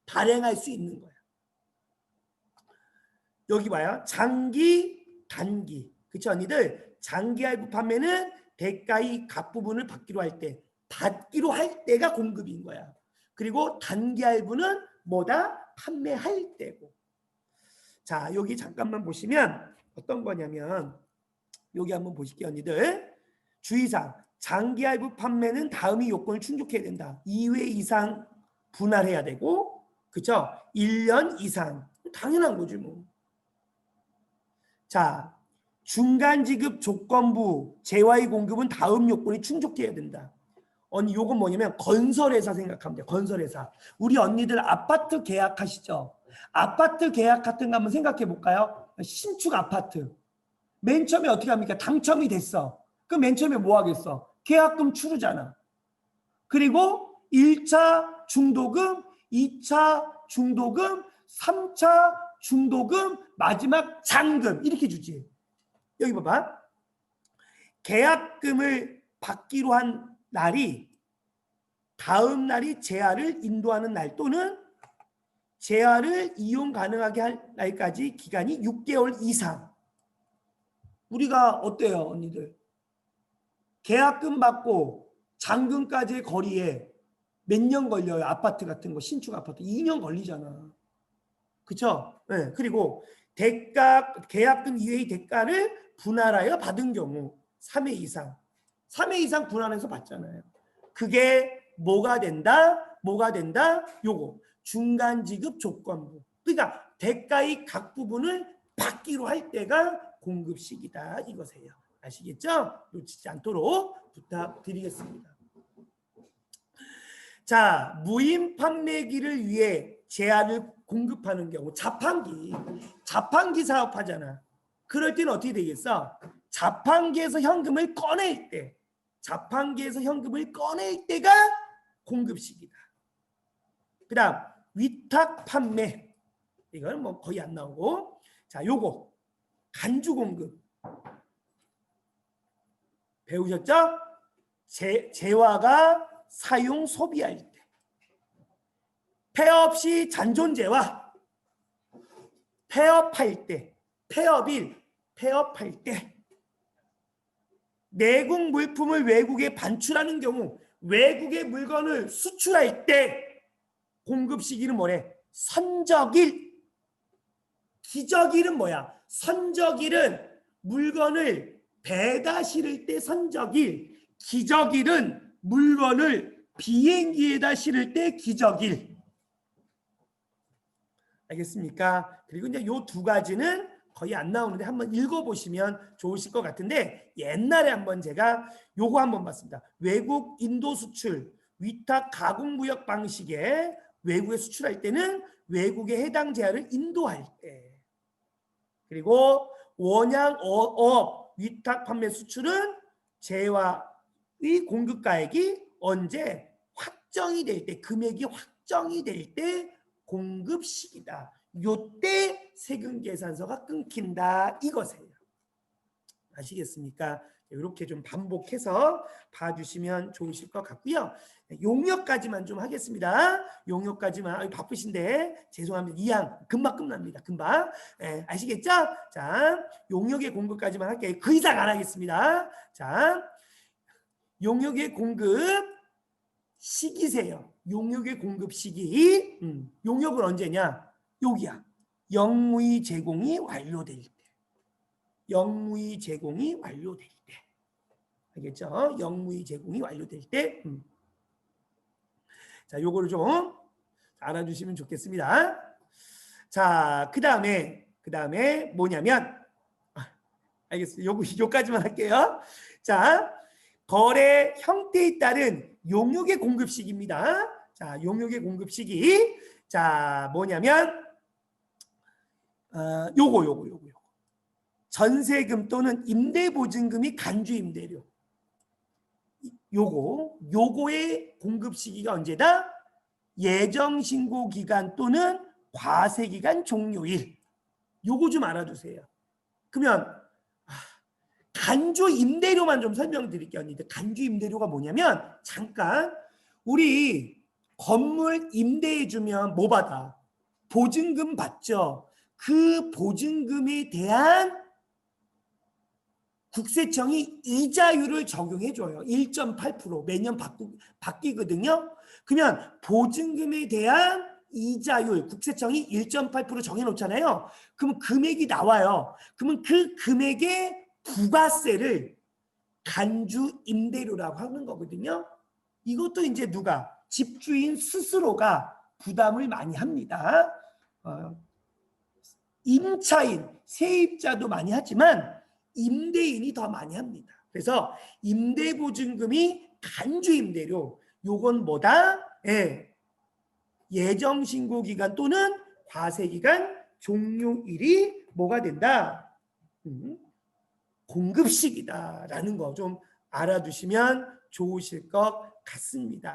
발행할 수 있는 거야. 여기 봐요. 장기, 단기. 그쵸 언니들? 장기 할부 판매는 대가의 각 부분을 받기로 할 때, 받기로 할 때가 공급인 거야. 그리고 단기 할부는 뭐다? 판매할 때고. 자, 여기 잠깐만 보시면 어떤 거냐면 여기 한번 보실게요 언니들. 주의사항. 장기 할부 판매는 다음의 요건을 충족해야 된다. 2회 이상 분할해야 되고, 그쵸? 1년 이상. 당연한 거지 뭐. 자, 중간 지급 조건부 재화의 공급은 다음 요건이 충족해야 된다. 언니 요건 뭐냐면 건설회사 생각하면 돼. 건설회사. 우리 언니들 아파트 계약하시죠? 아파트 계약 같은 거 한번 생각해 볼까요? 신축 아파트. 맨 처음에 어떻게 합니까? 당첨이 됐어. 그럼 맨 처음에 뭐 하겠어? 계약금 치르잖아. 그리고 1차 중도금, 2차 중도금, 3차 중도금, 마지막 잔금 이렇게 주지. 여기 봐봐. 계약금을 받기로 한 날이 다음 날이 재화를 인도하는 날 또는 재화를 이용 가능하게 할 날까지 기간이 6개월 이상. 우리가 어때요 언니들? 계약금 받고 잔금까지의 거리에 몇 년 걸려요? 아파트 같은 거 신축 아파트 2년 걸리잖아. 그렇죠? 네. 그리고 대가 계약금 이외의 대가를 분할하여 받은 경우 3회 이상 3회 이상 분할해서 받잖아요. 그게 뭐가 된다? 뭐가 된다? 요거 중간 지급 조건부. 그러니까 대가의 각 부분을 받기로 할 때가 공급 시기다 이거세요. 아시겠죠? 놓치지 않도록 부탁드리겠습니다. 자, 무임 판매기를 위해 제한을 공급하는 경우 자판기 사업하잖아. 그럴 때는 어떻게 되겠어? 자판기에서 현금을 꺼낼 때, 자판기에서 현금을 꺼낼 때가 공급 시기다. 그다음 위탁 판매, 이건 뭐 거의 안 나오고, 자, 요거 간주 공급 배우셨죠? 재화가 사용 소비할 때, 폐업 시 잔존재화, 폐업할 때, 폐업일, 폐업할 때, 내국 물품을 외국에 반출하는 경우, 외국의 물건을 수출할 때 공급 시기는 뭐래? 선적일. 기적일은 뭐야? 선적일은 물건을 배다 실을 때 선적일, 기적일은 물건을 비행기에다 실을 때 기적일. 알겠습니까? 그리고 이제 요 두 가지는 거의 안 나오는데 한번 읽어보시면 좋으실 것 같은데, 옛날에 한번 제가 요거 한번 봤습니다. 외국 인도 수출 위탁 가공무역 방식에 외국에 수출할 때는 외국에 해당 제한을 인도할 때, 그리고 원양 어업 위탁 판매 수출은 재화의 공급가액이 언제 확정이 될 때, 금액이 확정이 될 때 공급 시기다. 요때 세금 계산서가 끊긴다 이거세요. 아시겠습니까? 이렇게 좀 반복해서 봐주시면 좋으실 것 같고요. 용역까지만 좀 하겠습니다. 용역까지만. 바쁘신데 죄송합니다. 이양 금방 끝납니다. 금방. 아시겠죠? 자, 용역의 공급까지만 할게요. 그 이상 안 하겠습니다. 자, 용역의 공급 시기세요. 용역의 공급 시기. 용역은 언제냐? 여기야. 영무의 제공이 완료될 때. 영무의 제공이 완료될 때. 알겠죠? 영무이 제공이 완료될 때. 자, 요거를 좀 알아주시면 좋겠습니다. 자, 그 다음에 뭐냐면, 알겠습니다. 요까지만 할게요. 자, 거래 형태에 따른 용역의 공급 시기입니다. 자, 용역의 공급 시기. 자, 뭐냐면, 요거. 전세금 또는 임대보증금이 간주임대료. 요거의 공급 시기가 언제다? 예정신고 기간 또는 과세기간 종료일. 요거 좀 알아두세요. 그러면 간주 임대료만 좀 설명드릴게요. 언니들. 간주 임대료가 뭐냐면 잠깐 우리 건물 임대해주면 뭐 받아? 보증금 받죠. 그 보증금에 대한 국세청이 이자율을 적용해줘요. 1.8% 매년 바뀌거든요. 그러면 보증금에 대한 이자율 국세청이 1.8% 정해놓잖아요. 그러면 금액이 나와요. 그러면 그 금액의 부가세를 간주 임대료라고 하는 거거든요. 이것도 이제 누가? 집주인 스스로가 부담을 많이 합니다. 임차인, 세입자도 많이 하지만 임대인이 더 많이 합니다. 그래서 임대보증금이 간주임대료, 요건 뭐다? 예정신고기간 또는 과세기간 종료일이 뭐가 된다? 공급식이다라는 거 좀 알아두시면 좋으실 것 같습니다.